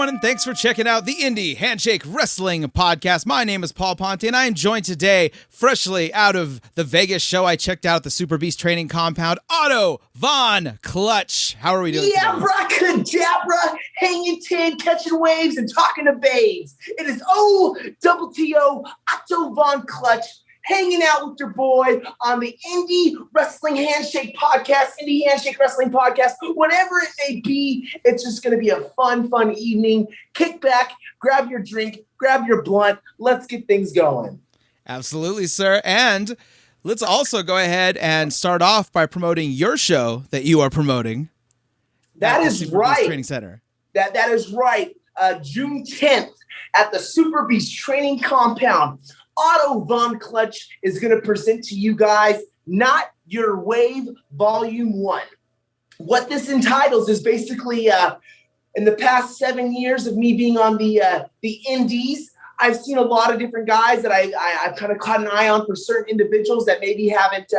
everyone, and thanks for checking out the Indy Handshake Wrestling Podcast. My name is Paul Ponte, and I am joined today, freshly out of the Vegas show I checked out at the SuperBeast Training Compound, Otto Von Clutch. How are we doing today? Abracadabra, hanging tin, catching waves, and talking to babes. It is O-double-T-O, Otto Von Clutch, hanging out with your boy on the Indy Wrestling Handshake Podcast, Indy Handshake Wrestling Podcast, whatever it may be. It's just going to be a fun evening. Kick back, grab your drink, grab your blunt. Let's get things going. Absolutely, sir. And let's also go ahead and start off by promoting your show that you are promoting. That is right. Training Center. That is right. June 10th at the SuperBeast Training Compound. Otto Von Clutch is going to present to you guys Not Your Wave Volume 1. What this entitles is basically in the past 7 years of me being on the indies, I've seen a lot of different guys that I've kind of caught an eye on for certain individuals that maybe haven't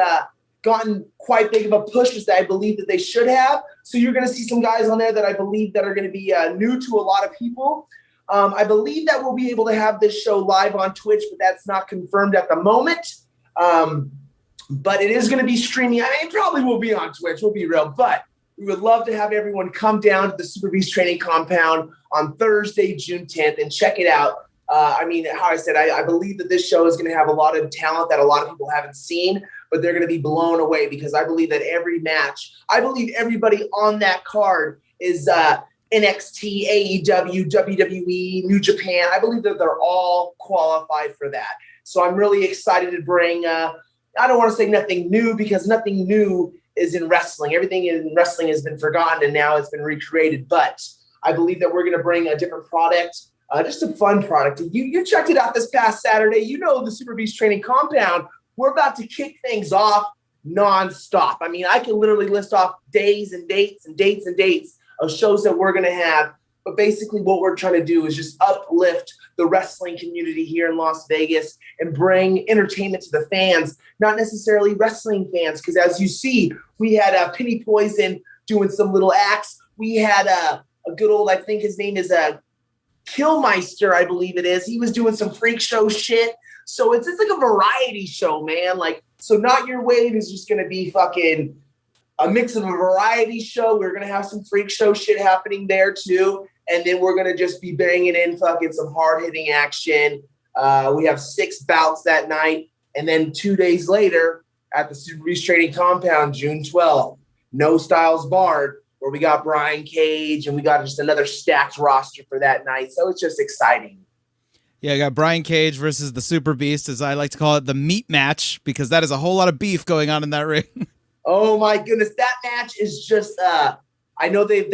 gotten quite big of a push as I believe that they should have. So you're going to see some guys on there that I believe that are going to be new to a lot of people. I believe that we'll be able to have this show live on Twitch, but that's not confirmed at the moment. But it is going to be streaming. I mean, it probably will be on Twitch. We'll be real. But we would love to have everyone come down to the SuperBeast Training Compound on Thursday, June 10th, and check it out. I mean, how I said, I believe that this show is going to have a lot of talent that a lot of people haven't seen, but they're going to be blown away because I believe that every match, I believe everybody on that card is NXT, AEW, WWE, New Japan. I believe that they're all qualified for that. So I'm really excited to bring, I don't want to say nothing new because nothing new is in wrestling. Everything in wrestling has been forgotten and now it's been recreated. But I believe that we're going to bring a different product, just a fun product. You checked it out this past Saturday. You know the SuperBeast Training Compound. We're about to kick things off nonstop. I mean, I can literally list off days and dates and dates and dates of shows that we're going to have. But basically what we're trying to do is just uplift the wrestling community here in Las Vegas and bring entertainment to the fans, not necessarily wrestling fans. Because as you see, we had Penny Poison doing some little acts. We had a good old, I think his name is Killmeister, I believe it is. He was doing some freak show shit. So it's like a variety show, man. Like, so Not Your Wave is just going to be fucking a mix of a variety show. We're going to have some freak show shit happening there too. And then we're going to just be banging in fucking some hard hitting action. We have 6 bouts that night. And then 2 days later at the SuperBeast Training Compound, June 12th, No Styles Barred, where we got Brian Cage and we got just another stacked roster for that night. So it's just exciting. Yeah, I got Brian Cage versus the SuperBeast, as I like to call it, the meat match, because that is a whole lot of beef going on in that ring. Oh my goodness, that match is just I know they've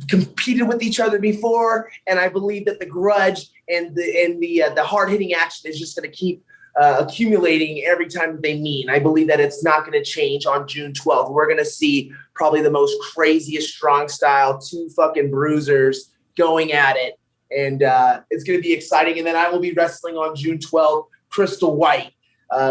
competed with each other before, and I believe that the grudge and the hard-hitting action is just going to keep accumulating every time they meet. And I believe that it's not going to change on June 12th. We're going to see probably the most craziest strong style, 2 fucking bruisers going at it, and it's going to be exciting. And then I will be wrestling on June 12th, Crystal White,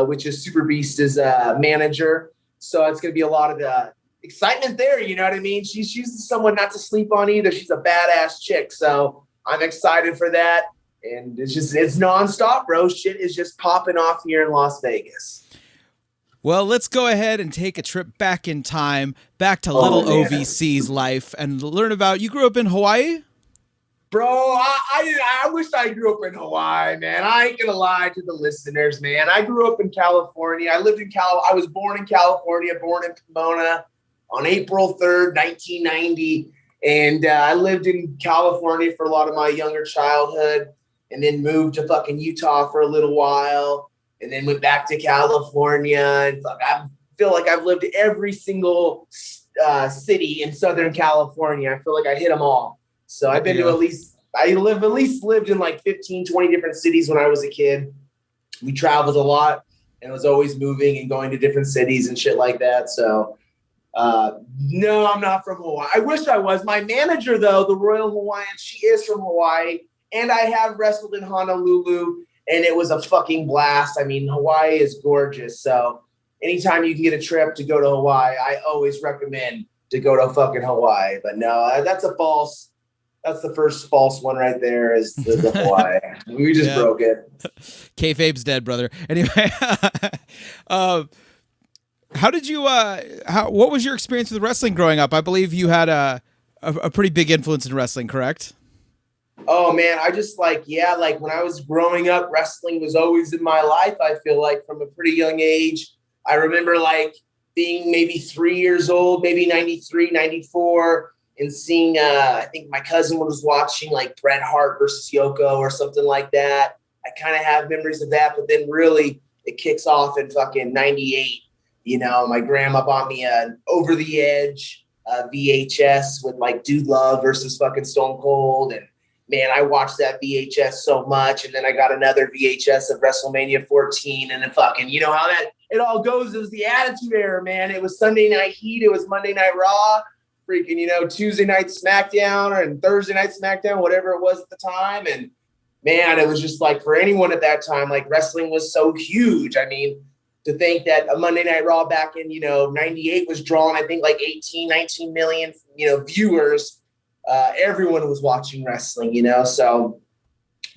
which is SuperBeast's manager. So it's going to be a lot of excitement there. You know what I mean? She's someone not to sleep on either. She's a badass chick. So I'm excited for that. And it's nonstop, bro. Shit is just popping off here in Las Vegas. Well, let's go ahead and take a trip back in time, back to little OVC's life and learn about, you grew up in Hawaii? Bro, I wish I grew up in Hawaii, man. I ain't gonna lie to the listeners, man. I grew up in California. I was born in California, born in Pomona on April 3rd, 1990. And I lived in California for a lot of my younger childhood and then moved to fucking Utah for a little while and then went back to California. And I feel like I've lived every single city in Southern California. I feel like I hit them all. So I've been to at least lived in like 15, 20 different cities when I was a kid. We traveled a lot and was always moving and going to different cities and shit like that. So no, I'm not from Hawaii. I wish I was. My manager, though, the Royal Hawaiian, she is from Hawaii. And I have wrestled in Honolulu and it was a fucking blast. I mean, Hawaii is gorgeous. So anytime you can get a trip to go to Hawaii, I always recommend to go to fucking Hawaii. But no, that's a false That's the first false one right there is the Hawaii. We just broke it. Kayfabe's dead, brother. Anyway, how did you, what was your experience with wrestling growing up? I believe you had a pretty big influence in wrestling, correct? Oh man, I just like when I was growing up, wrestling was always in my life. I feel like from a pretty young age. I remember like being maybe 3 years old, maybe 93, 94, and seeing, I think my cousin was watching like Bret Hart versus Yoko or something like that. I kind of have memories of that, but then really it kicks off in fucking 98. You know, my grandma bought me an Over the Edge VHS with like Dude Love versus fucking Stone Cold. And man, I watched that VHS so much. And then I got another VHS of WrestleMania 14 and then fucking, you know how that it all goes. It was the Attitude Era, man. It was Sunday Night Heat. It was Monday Night Raw. Freaking, you know, Tuesday night SmackDown and Thursday night SmackDown, whatever it was at the time. And man, it was just like for anyone at that time, like wrestling was so huge. I mean, to think that a Monday Night Raw back in, you know, 98 was drawing, I think like 18, 19 million, you know, viewers. Everyone was watching wrestling, you know, so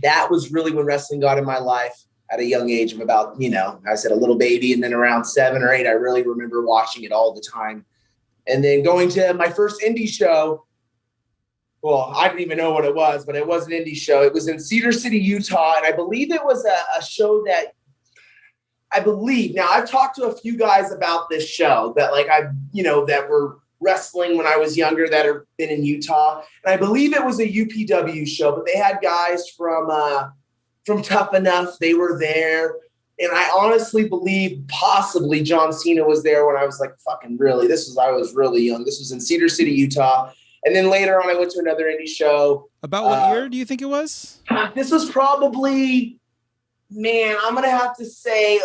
that was really when wrestling got in my life at a young age of about, you know, I said a little baby. And then around 7 or 8, I really remember watching it all the time. And then going to my first indie show. Well, I didn't even know what it was, but it was an indie show. It was in Cedar City, Utah. And I believe it was a show that now I've talked to a few guys about this show that like that were wrestling when I was younger that have been in Utah. And I believe it was a UPW show, but they had guys from Tough Enough. They were there. And I honestly believe possibly John Cena was there when I was like, fucking really, I was really young. This was in Cedar City, Utah. And then later on, I went to another indie show. About what year do you think it was? This was probably, man, I'm going to have to say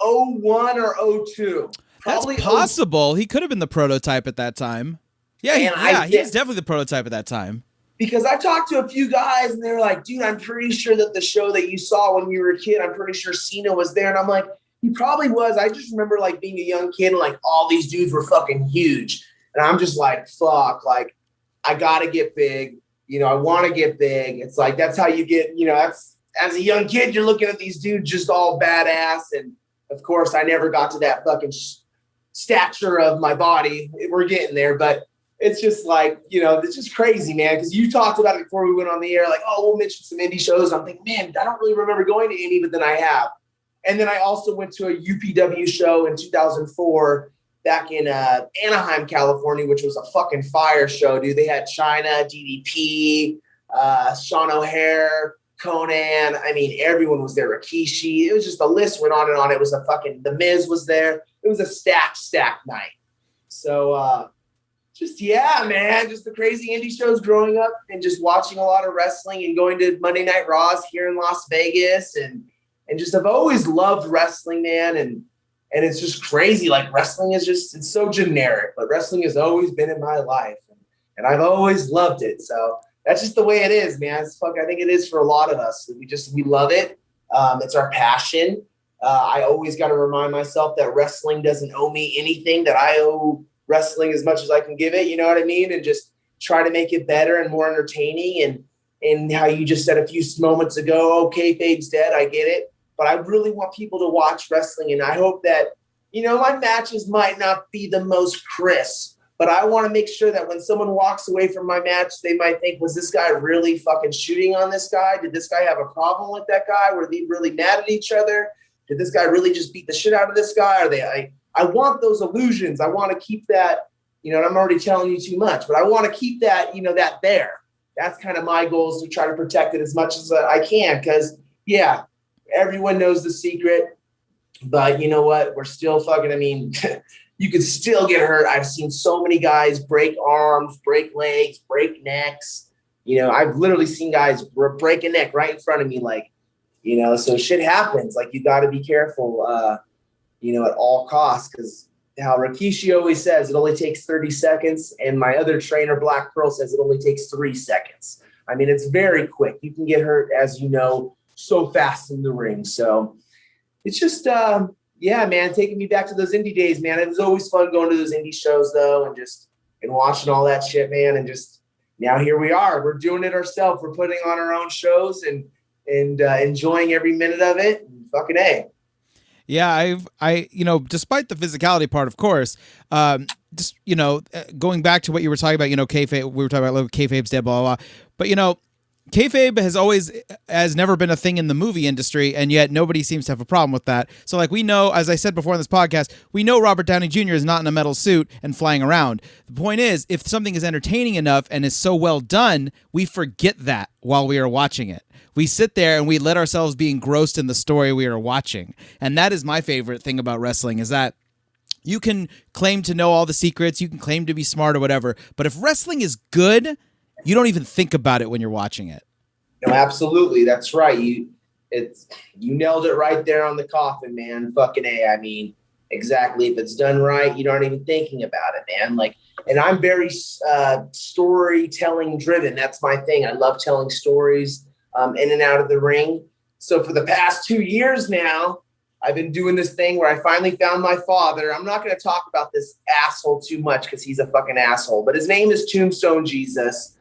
01 or 02. Probably That's possible. He could have been the prototype at that time. Yeah, he was definitely the prototype at that time. Because I talked to a few guys and they were like, dude, I'm pretty sure that the show that you saw when you were a kid, I'm pretty sure Cena was there. And I'm like, he probably was. I just remember like being a young kid and like all these dudes were fucking huge. And I'm just like, fuck, like I got to get big. You know, I want to get big. It's like, that's how you get, you know, that's as a young kid, you're looking at these dudes just all badass. And of course, I never got to that fucking stature of my body. We're getting there, but it's just like, you know, it's just crazy, man. Because you talked about it before we went on the air, like, oh, we'll mention some indie shows. I'm thinking, man, I don't really remember going to any, but then I have. And then I also went to a UPW show in 2004 back in Anaheim, California, which was a fucking fire show, dude. They had China, DDP, Sean O'Hare, Conan. I mean, everyone was there. Rikishi. It was just, the list went on and on. It was a fucking, The Miz was there. It was a stacked night. So, just, yeah, man, just the crazy indie shows growing up and just watching a lot of wrestling and going to Monday Night Raws here in Las Vegas and just I've always loved wrestling, man. And it's just crazy. Like wrestling is just, it's so generic, but wrestling has always been in my life and I've always loved it. So that's just the way it is, man. I think it is for a lot of us. We love it. It's our passion. I always got to remind myself that wrestling doesn't owe me anything, that I owe wrestling as much as I can give it, you know what I mean? And just try to make it better and more entertaining. And how you just said a few moments ago, okay, kayfabe's dead, I get it. But I really want people to watch wrestling. And I hope that, you know, my matches might not be the most crisp, but I want to make sure that when someone walks away from my match, they might think, was this guy really fucking shooting on this guy? Did this guy have a problem with that guy? Were they really mad at each other? Did this guy really just beat the shit out of this guy? I want those illusions. I want to keep that, you know, and I'm already telling you too much, but I want to keep that, you know, that there. That's kind of my goal, is to try to protect it as much as I can. Because, yeah, everyone knows the secret, but you know what? We're still fucking, I mean, you could still get hurt. I've seen so many guys break arms, break legs, break necks. You know, I've literally seen guys break a neck right in front of me. Like, you know, so shit happens. Like, you got to be careful, you know, at all costs, because how Rikishi always says, it only takes 30 seconds. And my other trainer, Black Pearl, says it only takes 3 seconds. I mean, it's very quick. You can get hurt, as you know, so fast in the ring. So it's just, yeah, man, taking me back to those indie days, man. It was always fun going to those indie shows, though, and watching all that shit, man. And just, now here we are. We're doing it ourselves. We're putting on our own shows and enjoying every minute of it. Fucking A. Yeah, despite the physicality part, of course, just, going back to what you were talking about, kayfabe, we were talking about kayfabe's dead, blah, blah, blah. But, kayfabe has never been a thing in the movie industry, and yet nobody seems to have a problem with that. So, like, we know, as I said before in this podcast, we know Robert Downey Jr. is not in a metal suit and flying around. The point is, if something is entertaining enough and is so well done, we forget that while we are watching it. We sit there and we let ourselves be engrossed in the story we are watching. And that is my favorite thing about wrestling, is that you can claim to know all the secrets, you can claim to be smart or whatever, but if wrestling is good, you don't even think about it when you're watching it. No, absolutely. That's right. You nailed it right there on the coffin, man. Fucking A. I mean, exactly. If it's done right, you aren't even thinking about it, man. Like, and I'm very storytelling driven. That's my thing. I love telling stories in and out of the ring. So for the past 2 years now, I've been doing this thing where I finally found my father. I'm not going to talk about this asshole too much because he's a fucking asshole, but his name is Tombstone Jesus.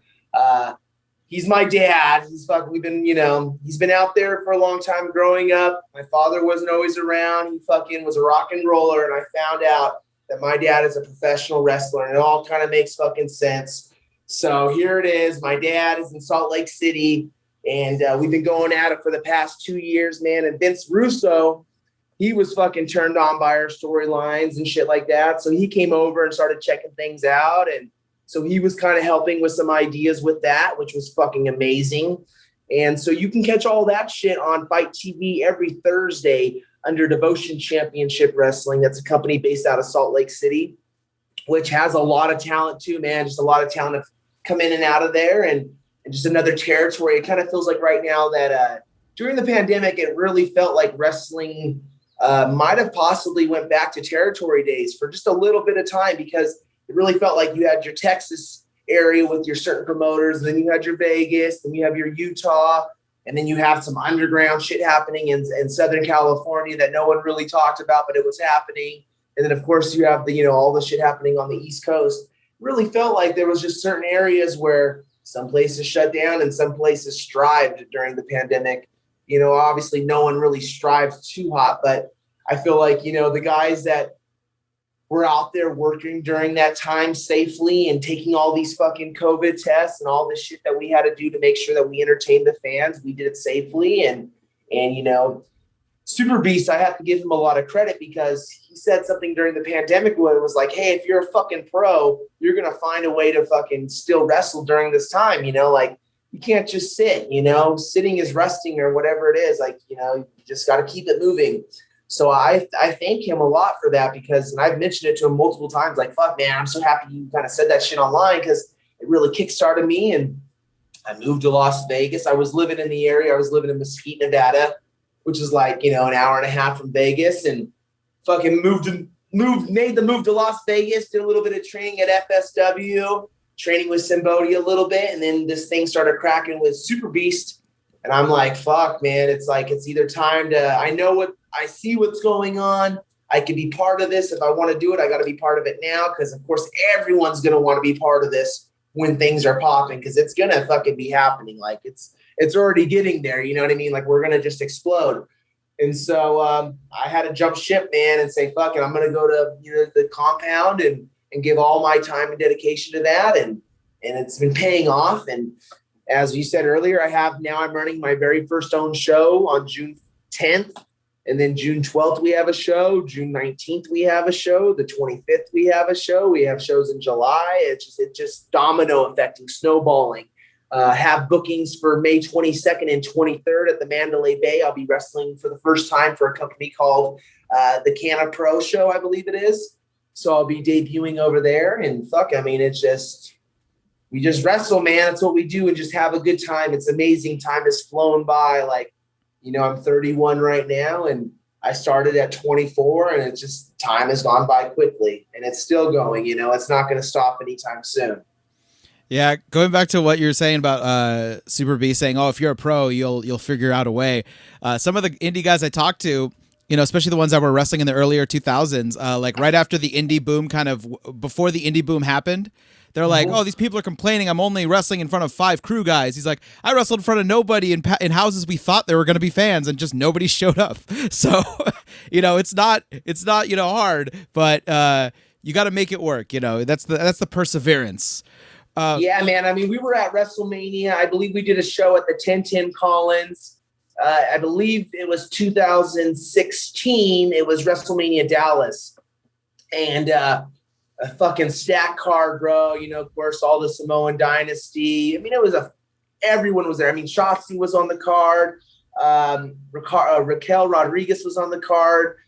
He's my dad. He's been out there for a long time growing up. My father wasn't always around. He fucking was a rock and roller. And I found out that my dad is a professional wrestler, and it all kind of makes fucking sense. So here it is. My dad is in Salt Lake City. And we've been going at it for the past 2 years, man. And Vince Russo, he was fucking turned on by our storylines and shit like that. So he came over and started checking things out. And so he was kind of helping with some ideas with that, which was fucking amazing. And so you can catch all that shit on Fight TV every Thursday under Devotion Championship Wrestling. That's a company based out of Salt Lake City, which has a lot of talent too, man. Just a lot of talent have come in and out of there. And just another territory. It kind of feels like right now that during the pandemic, it really felt like wrestling might have possibly went back to territory days for just a little bit of time, because it really felt like you had your Texas area with your certain promoters, and then you had your Vegas, and you have your Utah, and then you have some underground shit happening in Southern California that no one really talked about, but it was happening. And then, of course, you have all the shit happening on the East Coast. It really felt like there was just certain areas where some places shut down and some places strived during the pandemic. Obviously no one really strived too hot, but I feel like, the guys that were out there working during that time safely and taking all these fucking COVID tests and all this shit that we had to do to make sure that we entertained the fans, we did it safely. And SuperBeast, I have to give him a lot of credit, because he said something during the pandemic where it was like, hey, if you're a fucking pro, you're going to find a way to fucking still wrestle during this time. Like, you can't just sit, sitting is resting or whatever it is. Like, you just got to keep it moving. So I thank him a lot for that, because, and I've mentioned it to him multiple times, like, fuck, man, I'm so happy you kind of said that shit online, because it really kickstarted me. And I moved to Las Vegas. I was living in the area. I was living in Mesquite, Nevada, which is like, an hour and a half from Vegas, and fucking made the move to Las Vegas, did a little bit of training at FSW, training with Simbodi a little bit. And then this thing started cracking with SuperBeast. And I'm like, fuck, man, it's like, it's either time to, I see what's going on. I can be part of this. If I want to do it, I got to be part of it now. Cause of course everyone's going to want to be part of this when things are popping, cause it's going to fucking be happening. Like it's already getting there. You know what I mean? Like, we're going to just explode. And so I had to jump ship, man, and say, fuck it, I'm going to go to the compound and give all my time and dedication to that. And it's been paying off. And as you said earlier, I'm running my very first own show on June 10th. And then June 12th, we have a show. June 19th, we have a show. The 25th, we have a show. We have shows in July. It's just domino affecting, snowballing. Have bookings for May 22nd and 23rd at the Mandalay Bay. I'll be wrestling for the first time for a company called the Knokx Pro show, I believe it is. So I'll be debuting over there. And we just wrestle, man. That's what we do, and just have a good time. It's amazing. Time has flown by. Like, I'm 31 right now, and I started at 24, and time has gone by quickly, and it's still going. It's not going to stop anytime soon. Yeah, going back to what you're saying about SuperBeast saying, "Oh, if you're a pro, you'll figure out a way." Some of the indie guys I talked to, You know, especially the ones that were wrestling in the earlier 2000s, like right after the indie boom, before the indie boom happened. They're like, oh, these people are complaining I'm only wrestling in front of 5 crew guys. He's like, I wrestled in front of nobody in houses we thought there were going to be fans, and just nobody showed up. So, you know, it's not hard, but you got to make it work. You know, that's the perseverance. Yeah, man. I mean, we were at WrestleMania. I believe we did a show at the 1010 Collins. I believe it was 2016. It was WrestleMania Dallas, and a fucking stack card, bro. You know, of course, all the Samoan Dynasty. I mean, everyone was there. I mean, Shotzi was on the card. Raquel Rodriguez was on the card.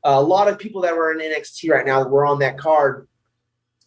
A lot of people that were in NXT right now were on that card.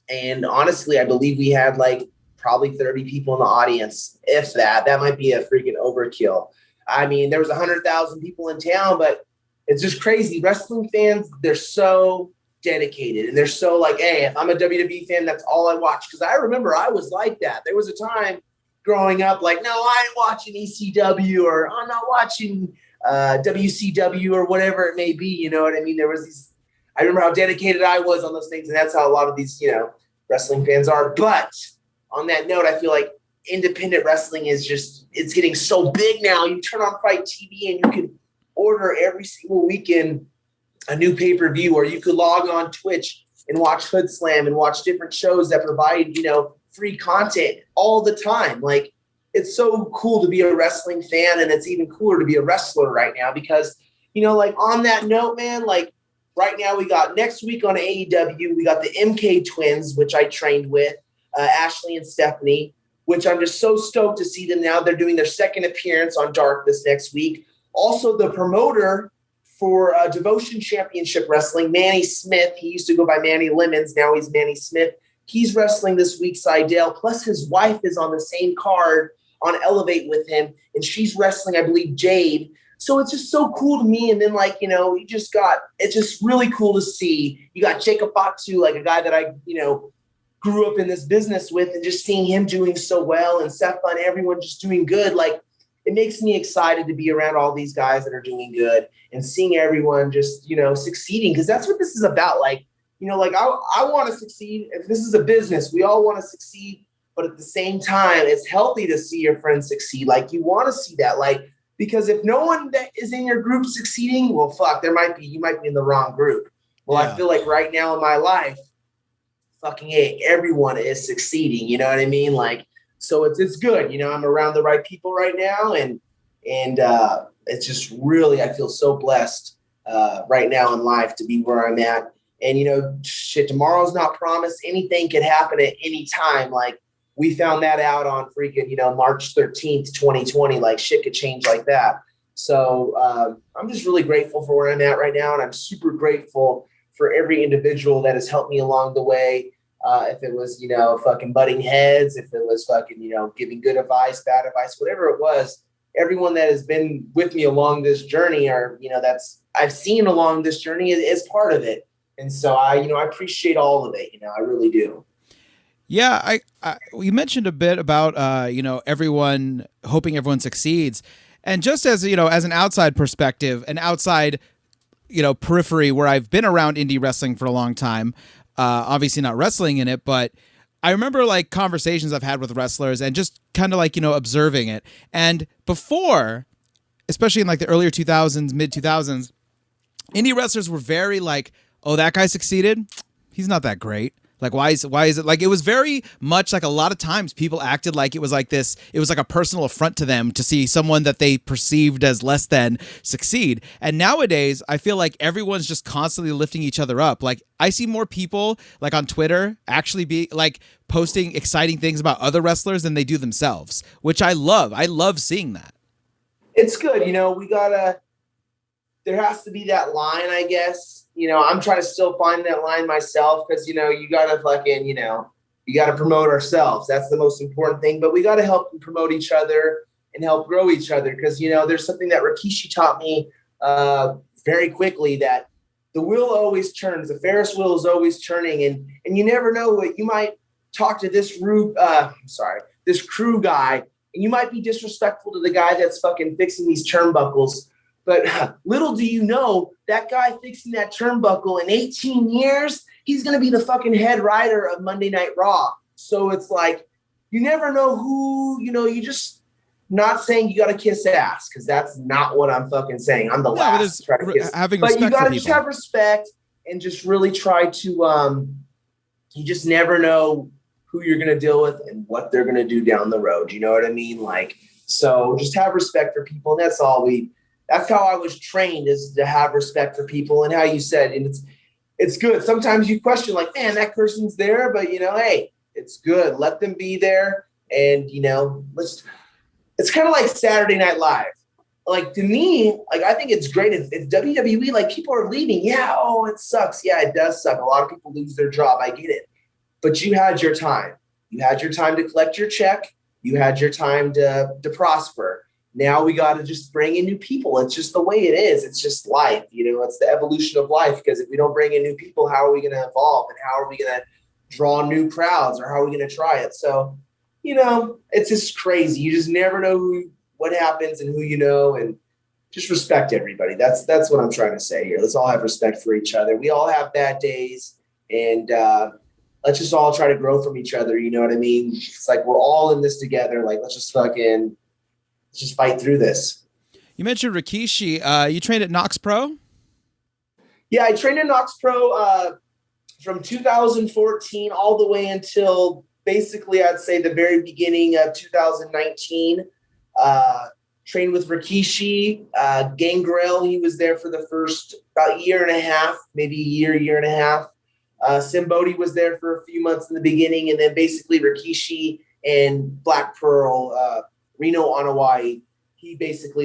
And honestly, I believe we had like probably 30 people in the audience, if that. That might be a freaking overkill. I mean, there was 100,000 people in town, but it's just crazy. Wrestling fans, they're so dedicated, and they're so like, hey, if I'm a WWE fan, that's all I watch. Because I remember I was like that. There was a time growing up like, no, I ain't watching ECW, or I'm not watching WCW, or whatever it may be. You know what I mean? There was these. I remember how dedicated I was on those things, and that's how a lot of these, you know, wrestling fans are. But on that note, I feel like independent wrestling is it's getting so big now. You turn on Fight TV and you can order every single weekend a new pay-per-view, or you could log on Twitch and watch Hoodslam and watch different shows that provide, you know, free content all the time. Like, it's so cool to be a wrestling fan, and it's even cooler to be a wrestler right now because, you know, like on that note, man, like right now we got next week on AEW, we got the MK twins, which I trained with, Ashley and Stephanie, which I'm just so stoked to see them now. They're doing their second appearance on Dark this next week. Also, the promoter for Devotion Championship Wrestling, Manny Smith. He used to go by Manny Lemons. Now he's Manny Smith. He's wrestling this week, Seidel. Plus his wife is on the same card on Elevate with him, and she's wrestling, I believe, Jade. So it's just so cool to me. And then, like, you know, it's just really cool to see. You got Jacob Fatu, like a guy that I, you know, grew up in this business with, and just seeing him doing so well, and Seth and everyone just doing good. Like, it makes me excited to be around all these guys that are doing good and seeing everyone just, you know, succeeding. Because that's what this is about. Like, you know, like I want to succeed. If this is a business, we all want to succeed. But at the same time, it's healthy to see your friends succeed. Like, you want to see that. Like, because if no one that is in your group succeeding, well, fuck, you might be in the wrong group. Well, yeah. I feel like right now in my life, fucking everyone is succeeding. You know what I mean? Like, so it's good. You know, I'm around the right people right now, and it's just really, I feel so blessed right now in life to be where I'm at. And, you know, shit, tomorrow's not promised. Anything could happen at any time. Like, we found that out on freaking, you know, March 13th, 2020. Like, shit could change like that. So I'm just really grateful for where I'm at right now. And I'm super grateful for every individual that has helped me along the way. If it was, you know, fucking butting heads, if it was fucking, you know, giving good advice, bad advice, whatever it was, everyone that has been with me along this journey, or, you know, that's I've seen along this journey is part of it. And so I appreciate all of it. You know, I really do. Yeah. You mentioned a bit about, you know, everyone hoping everyone succeeds. And just as, you know, as an outside perspective, an outside, you know, periphery where I've been around indie wrestling for a long time, obviously not wrestling in it, but I remember like conversations I've had with wrestlers and just kind of like, you know, observing it. And before, especially in like the earlier 2000s, mid 2000s, indie wrestlers were very like, oh, that guy succeeded. He's not that great. Like, why is it like, it was very much like a lot of times people acted like it was like this, it was like a personal affront to them to see someone that they perceived as less than succeed. And nowadays I feel like everyone's just constantly lifting each other up. Like, I see more people like on Twitter actually be like posting exciting things about other wrestlers than they do themselves, which I love. I love seeing that. It's good. You know, there has to be that line, I guess. You know, I'm trying to still find that line myself because, you know, you got to promote ourselves. That's the most important thing. But we got to help and promote each other and help grow each other because, you know, there's something that Rikishi taught me very quickly, that the wheel always turns. The Ferris wheel is always turning. And you never know what you might talk to this crew guy, and you might be disrespectful to the guy that's fucking fixing these turnbuckles. But little do you know, that guy fixing that turnbuckle in 18 years, he's going to be the fucking head writer of Monday Night Raw. So it's like, you never know who, you just not saying you got to kiss ass, because that's not what I'm fucking saying. I'm the last to try to kiss. Having but respect you got for to just people. have respect and just really try to, you just never know who you're going to deal with and what they're going to do down the road. You know what I mean? Like, so just have respect for people. And that's how I was trained, is to have respect for people. And how you said, and it's good. Sometimes you question, like, man, that person's there, but hey, it's good. Let them be there. And, it's kind of like Saturday Night Live. Like, to me, like, I think it's great. If WWE, like, people are leaving. Yeah. Oh, it sucks. Yeah, it does suck. A lot of people lose their job. I get it. But you had your time. You had your time to collect your check. You had your time to prosper. Now we got to just bring in new people. It's just the way it is. It's just life. It's the evolution of life. Because if we don't bring in new people, how are we going to evolve? And how are we going to draw new crowds? Or how are we going to try it? So, it's just crazy. You just never know what happens and who and just respect everybody. That's what I'm trying to say here. Let's all have respect for each other. We all have bad days, and let's just all try to grow from each other. You know what I mean? It's like we're all in this together. Like, let's just fight through this. You mentioned Rikishi. You trained at Knokx Pro? Yeah, I trained at Knokx Pro from 2014 all the way until basically, I'd say, the very beginning of 2019. Trained with Rikishi, Gangrel. He was there for the first about year and a half, maybe year and a half. Simbodi was there for a few months in the beginning, and then basically Rikishi and Black Pearl, Reno Onawai.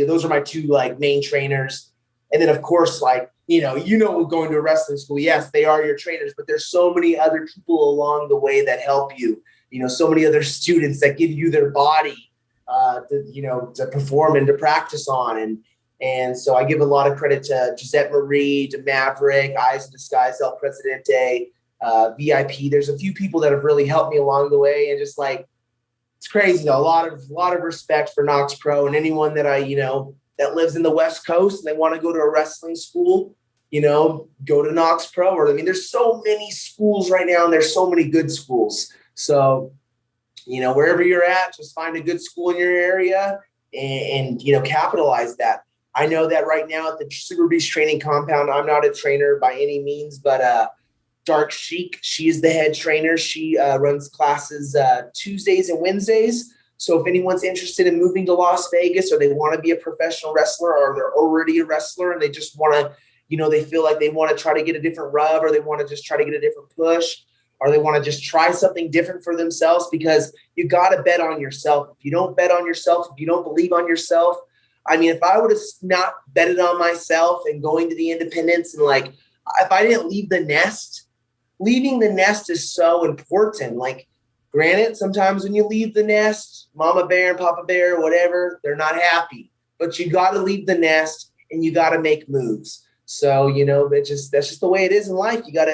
Those are my two main trainers. And then of course, going to a wrestling school, yes, they are your trainers, but there's so many other people along the way that help you. So many other students that give you their body to perform and to practice on. And so I give a lot of credit to Gisette Marie, to Maverick, Eyes in the Skies, El Presidente, VIP. There's a few people that have really helped me along the way, and just it's crazy. A lot of respect for Knokx Pro, and anyone that that lives in the West Coast and they want to go to a wrestling school, go to Knokx Pro. Or there's so many schools right now, and there's so many good schools. So, wherever you're at, just find a good school in your area and capitalize that. I know that right now at the SuperBeast Training Compound, I'm not a trainer by any means, but Dark Chic, she's the head trainer. She runs classes Tuesdays and Wednesdays. So if anyone's interested in moving to Las Vegas, or they want to be a professional wrestler, or they're already a wrestler and they just want to, they feel like they want to try to get a different rub, or they want to just try to get a different push, or they want to just try something different for themselves, because you got to bet on yourself. If you don't bet on yourself, if you don't believe on yourself, if I would have not betted on myself and going to the independents, and if I didn't leave the nest, leaving the nest is so important. Granted, sometimes when you leave the nest, mama bear and papa bear, whatever, they're not happy, but you got to leave the nest and you got to make moves. So, that's just the way it is in life. You got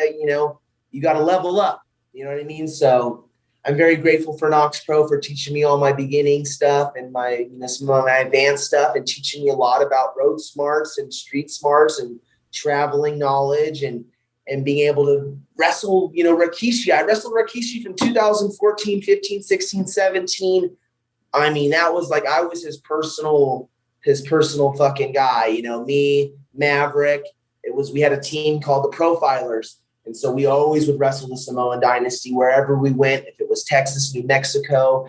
to level up. You know what I mean? So I'm very grateful for Knokx Pro for teaching me all my beginning stuff and my, some of my advanced stuff, and teaching me a lot about road smarts and street smarts and traveling knowledge, and being able to wrestle, Rikishi. I wrestled Rikishi from 2014, 15, 16, 17. That was I was his personal fucking guy, me, Maverick. We had a team called the Profilers. And so we always would wrestle the Samoan Dynasty wherever we went. If it was Texas, New Mexico,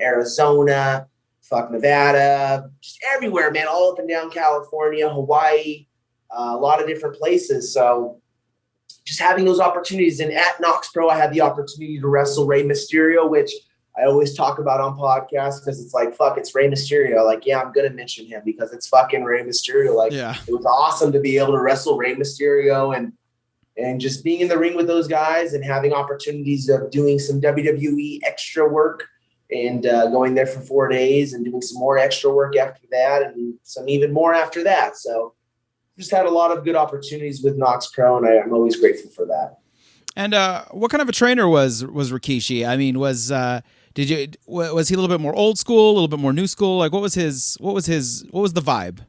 Arizona, Nevada, just everywhere, man, all up and down California, Hawaii, a lot of different places. So just having those opportunities. And at Knokx Pro, I had the opportunity to wrestle Rey Mysterio, which I always talk about on podcasts, because it's it's Rey Mysterio. Yeah, I'm going to mention him because it's fucking Rey Mysterio. It was awesome to be able to wrestle Rey Mysterio, and just being in the ring with those guys, and having opportunities of doing some WWE extra work, and going there for 4 days and doing some more extra work after that, and some even more after that. So just had a lot of good opportunities with Knokx Pro, and I'm always grateful for that. And what kind of a trainer was Rikishi? Was he a little bit more old school, a little bit more new school? What was the vibe?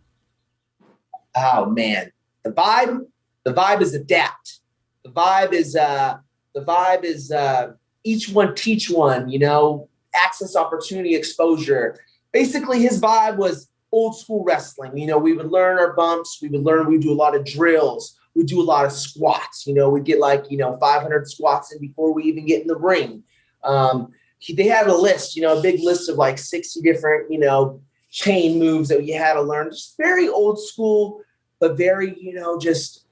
Oh man, the vibe is adapt. The vibe is each one teach one, access, opportunity, exposure. Basically his vibe was old school wrestling. We would learn our bumps, we'd do a lot of drills, we'd do a lot of squats, we'd get 500 squats in before we even get in the ring. They had a list, a big list of 60 different, chain moves that you had to learn. Just very old school, but very, just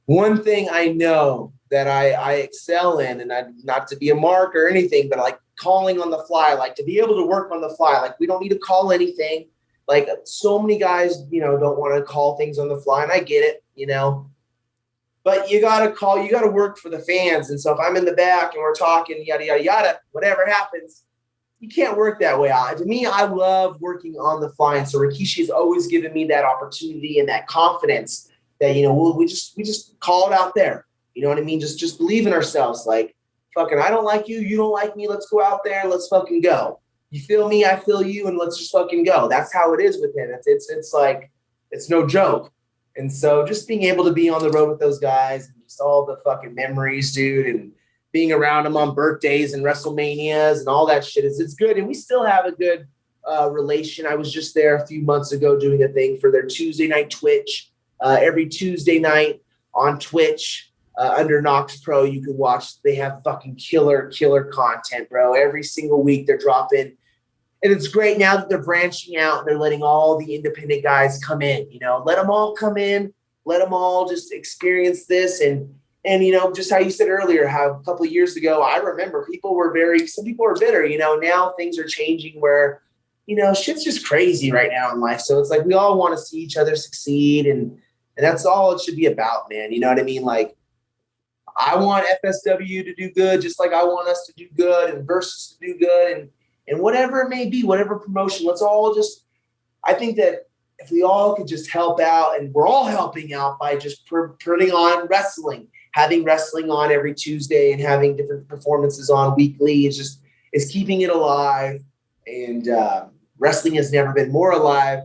one thing I know that I excel in, and not to be a mark or anything, but calling on the fly, to be able to work on the fly. We don't need to call anything. So many guys, don't want to call things on the fly, and I get it, but you got to work for the fans. And so if I'm in the back and we're talking, yada, yada, yada, whatever happens, you can't work that way. To me, I love working on the fly. And so Rikishi has always given me that opportunity and that confidence that, we just call it out there. You know what I mean? Just believe in ourselves. Fucking, I don't like you. You don't like me. Let's go out there and let's fucking go. You feel me? I feel you. And let's just fucking go. That's how it is with him. It's no joke. And so just being able to be on the road with those guys and just all the fucking memories, dude, and being around them on birthdays and WrestleManias and all that shit it's good. And we still have a good relation. I was just there a few months ago doing a thing for their Tuesday night Twitch. Every Tuesday night on Twitch under Knokx Pro, you can watch. They have fucking killer content, bro. Every single week they're dropping. And it's great now that they're branching out and they're letting all the independent guys come in, let them all come in, let them all just experience this. And just how you said earlier, how a couple of years ago, I remember some people were bitter, now things are changing where, shit's just crazy right now in life. So it's we all want to see each other succeed. And that's all it should be about, man. You know what I mean? I want FSW to do good, just like I want us to do good and Versus to do good. And whatever it may be, whatever promotion, let's all I think that if we all could just help out, and we're all helping out by just putting on wrestling, having wrestling on every Tuesday and having different performances on weekly is keeping it alive. And wrestling has never been more alive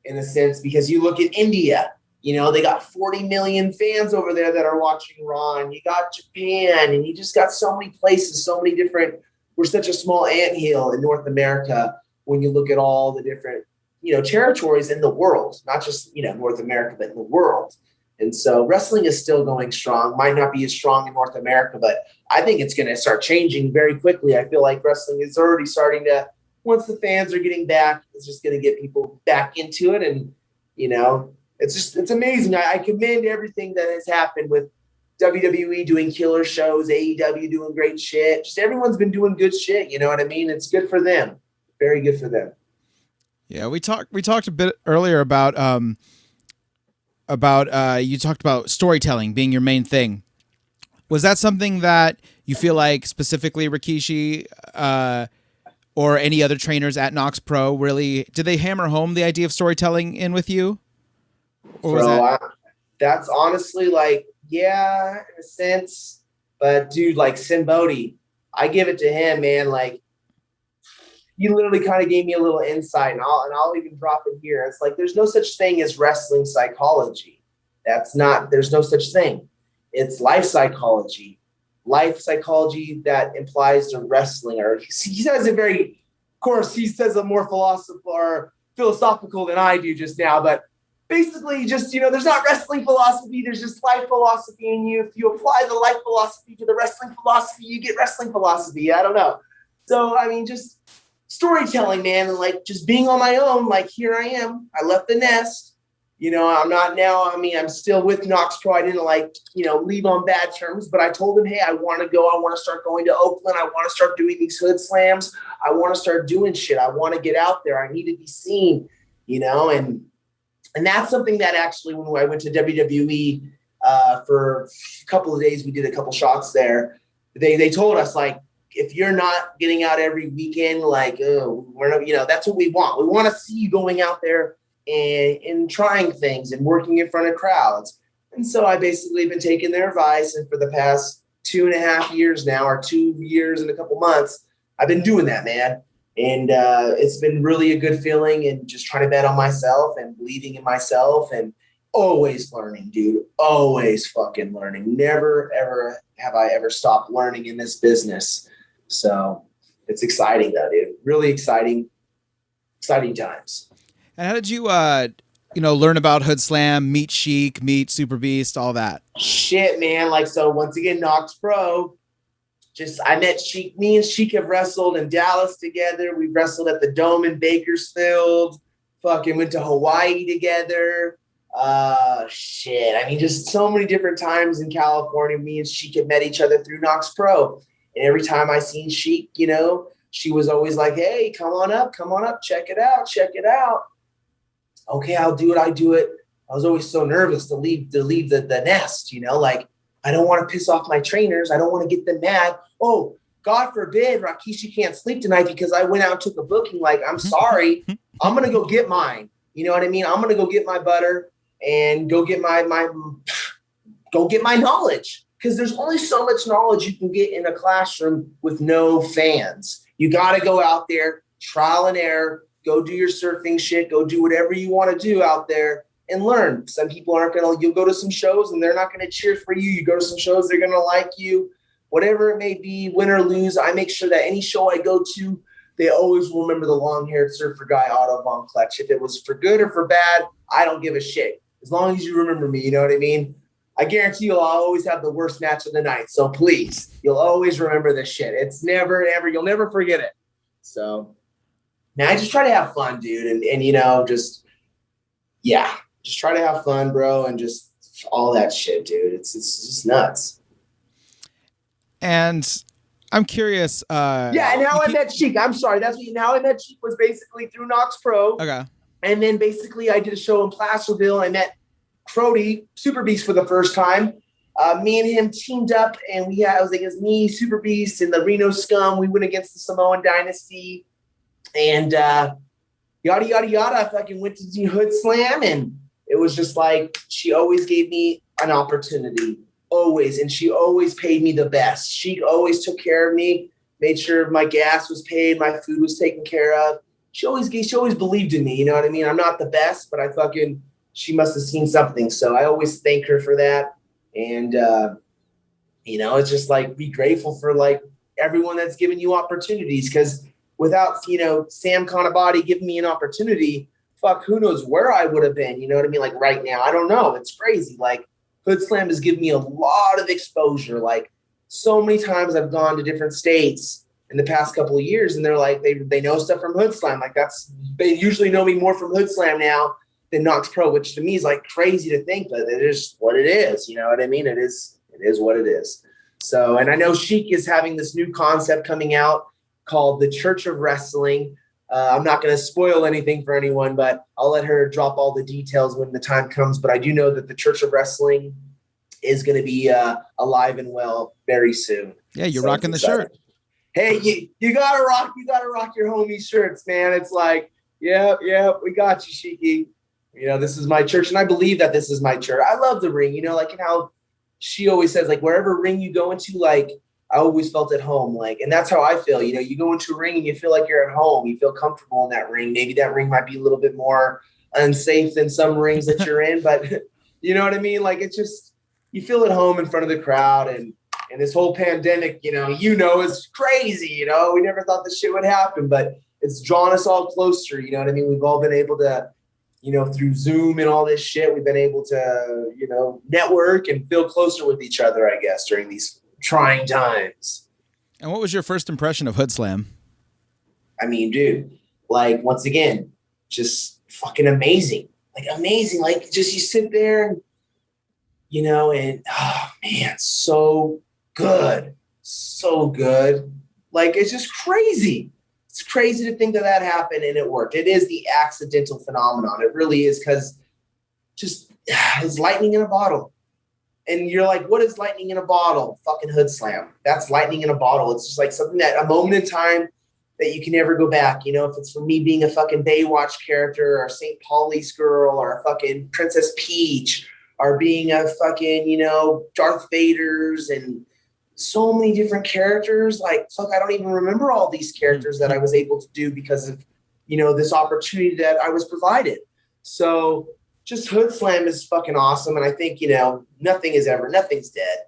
in a sense, because you look at India, they got 40 million fans over there that are watching Raw, and you got Japan, and you just got so many places, so many different. We're such a small anthill in North America when you look at all the different, territories in the world, not just, North America, but in the world. And so wrestling is still going strong. Might not be as strong in North America, but I think it's going to start changing very quickly. I feel like wrestling is already starting to, once the fans are getting back, it's just going to get people back into it. And, it's amazing. I commend everything that has happened with WWE doing killer shows, AEW doing great shit. Just everyone's been doing good shit. You know what I mean? It's good for them. Very good for them. Yeah, we talked a bit earlier about you talked about storytelling being your main thing. Was that something that you feel like specifically Rikishi or any other trainers at Knokx Pro really did they hammer home the idea of storytelling in with you? Or was that's honestly yeah, in a sense. But dude, Sin Bodhi, I give it to him, man. He literally kind of gave me a little insight, and I'll even drop it here. It's there's no such thing as wrestling psychology. There's no such thing. It's life psychology that implies to wrestling. Or he says it of course, he says a more philosophical than I do just now, but basically just, there's not wrestling philosophy. There's just life philosophy in you. If you apply the life philosophy to the wrestling philosophy, you get wrestling philosophy. I don't know. So, just storytelling, man. And just being on my own, here I am. I left the nest. I'm not now. I'm still with Knokx Pro. I didn't leave on bad terms, but I told him, hey, I want to go. I want to start going to Oakland. I want to start doing these Hoodslams. I want to start doing shit. I want to get out there. I need to be seen, and that's something that actually, when I went to WWE for a couple of days, we did a couple shots there. They told us, if you're not getting out every weekend, we're not, that's what we want. We want to see you going out there and trying things and working in front of crowds. And so I basically been taking their advice. And for the past 2.5 years now, or 2 years and a couple months, I've been doing that, man. And it's been really a good feeling, and just trying to bet on myself and believing in myself and always learning, dude. Always fucking learning. Never, ever have I ever stopped learning in this business. So it's exciting though, dude. Really exciting times. And how did you, learn about Hoodslam, meet Sheik, meet SuperBeast, all that? Shit, man. Like, so once again, Knokx Pro. I met Sheik. Me and Sheik have wrestled in Dallas together. We wrestled at the Dome in Bakersfield. Fucking went to Hawaii together. Shit. I mean, just so many different times in California. Me and Sheik have met each other through Knokx Pro. And every time I seen Sheik, she was always like, hey, come on up, check it out. Okay, I'll do it. I was always so nervous to leave the nest, like, I don't want to piss off my trainers. I don't want to get them mad. Oh, God forbid Rikishi can't sleep tonight because I went out and took a booking. Like, I'm sorry. I'm going to go get mine. You know what I mean? I'm going to go get my butter and go get my knowledge, because there's only so much knowledge you can get in a classroom with no fans. You got to go out there, trial and error, go do your surfing shit, go do whatever you want to do out there and learn. Some people you'll go to some shows and they're not going to cheer for you. You go to some shows, they're going to like you, whatever it may be, win or lose. I make sure that any show I go to, they always will remember the long-haired surfer guy, Otto Von Clutch. If it was for good or for bad, I don't give a shit. As long as you remember me, you know what I mean? I guarantee you'll always have the worst match of the night. So please, you'll always remember this shit. It's never, ever, you'll never forget it. So now I just try to have fun, dude. And just try to have fun, bro. And just all that shit, dude. It's just nuts. And I'm curious. And how I met Sheik. I'm sorry. How I met Sheik was basically through Knokx Pro. Okay. And then basically I did a show in Placerville. I met Crody, SuperBeast, for the first time. Me and him teamed up, and it was me, SuperBeast, and the Reno Scum. We went against the Samoan Dynasty, and yada yada yada. I fucking went to do Hoodslam, and it was just like, she always gave me an opportunity, always, and she always paid me the best. She always took care of me, made sure my gas was paid, my food was taken care of. She always believed in me. You know what I mean? I'm not the best, but she must have seen something. So I always thank her for that. And, it's just like, be grateful for like everyone that's given you opportunities. Cause without, Sam Kanabati giving me an opportunity, who knows where I would have been, you know what I mean? Like right now, I don't know. It's crazy. Like Hoodslam has given me a lot of exposure. Like so many times I've gone to different states in the past couple of years, and they're like, they know stuff from Hoodslam. Like they usually know me more from Hoodslam now than Knokx Pro, which to me is like crazy to think, but it is what it is. You know what I mean? It is what it is. So, and I know Sheik is having this new concept coming out called the Church of Wrestling. I'm not going to spoil anything for anyone, but I'll let her drop all the details when the time comes. But I do know that the Church of Wrestling is going to be alive and well very soon. Yeah, you're rocking the shirt. Hey, you gotta rock your homie shirts, man. It's like, yeah, we got you, Sheiky. This is my church, and I believe that this is my church. I love the ring, like how she always says, like, wherever ring you go into, like, I always felt at home, like, and that's how I feel. You go into a ring and you feel like you're at home. You feel comfortable in that ring. Maybe that ring might be a little bit more unsafe than some rings that you're in, but you know what I mean? Like, it's just, you feel at home in front of the crowd, and this whole pandemic, is crazy. We never thought this shit would happen, but it's drawn us all closer. You know what I mean? We've all been able to, through Zoom and all this shit, we've been able to, network and feel closer with each other, I guess, during these trying times. And what was your first impression of Hoodslam? I mean, dude, like, once again, just fucking amazing. Like, amazing. Like, just you sit there and, and, oh, man, so good. Like, it's just crazy. It's crazy to think that happened and it worked. It is the accidental phenomenon. It really is, because just it's lightning in a bottle. And you're like, what is lightning in a bottle? Fucking Hoodslam. That's lightning in a bottle. It's just like something that a moment in time that you can never go back. If it's for me being a fucking Baywatch character or St. Pauli's girl or a fucking Princess Peach or being a fucking, Darth Vader's and so many different characters. Like, I don't even remember all these characters that I was able to do because of, this opportunity that I was provided. So just Hoodslam is fucking awesome. And I think, nothing's dead.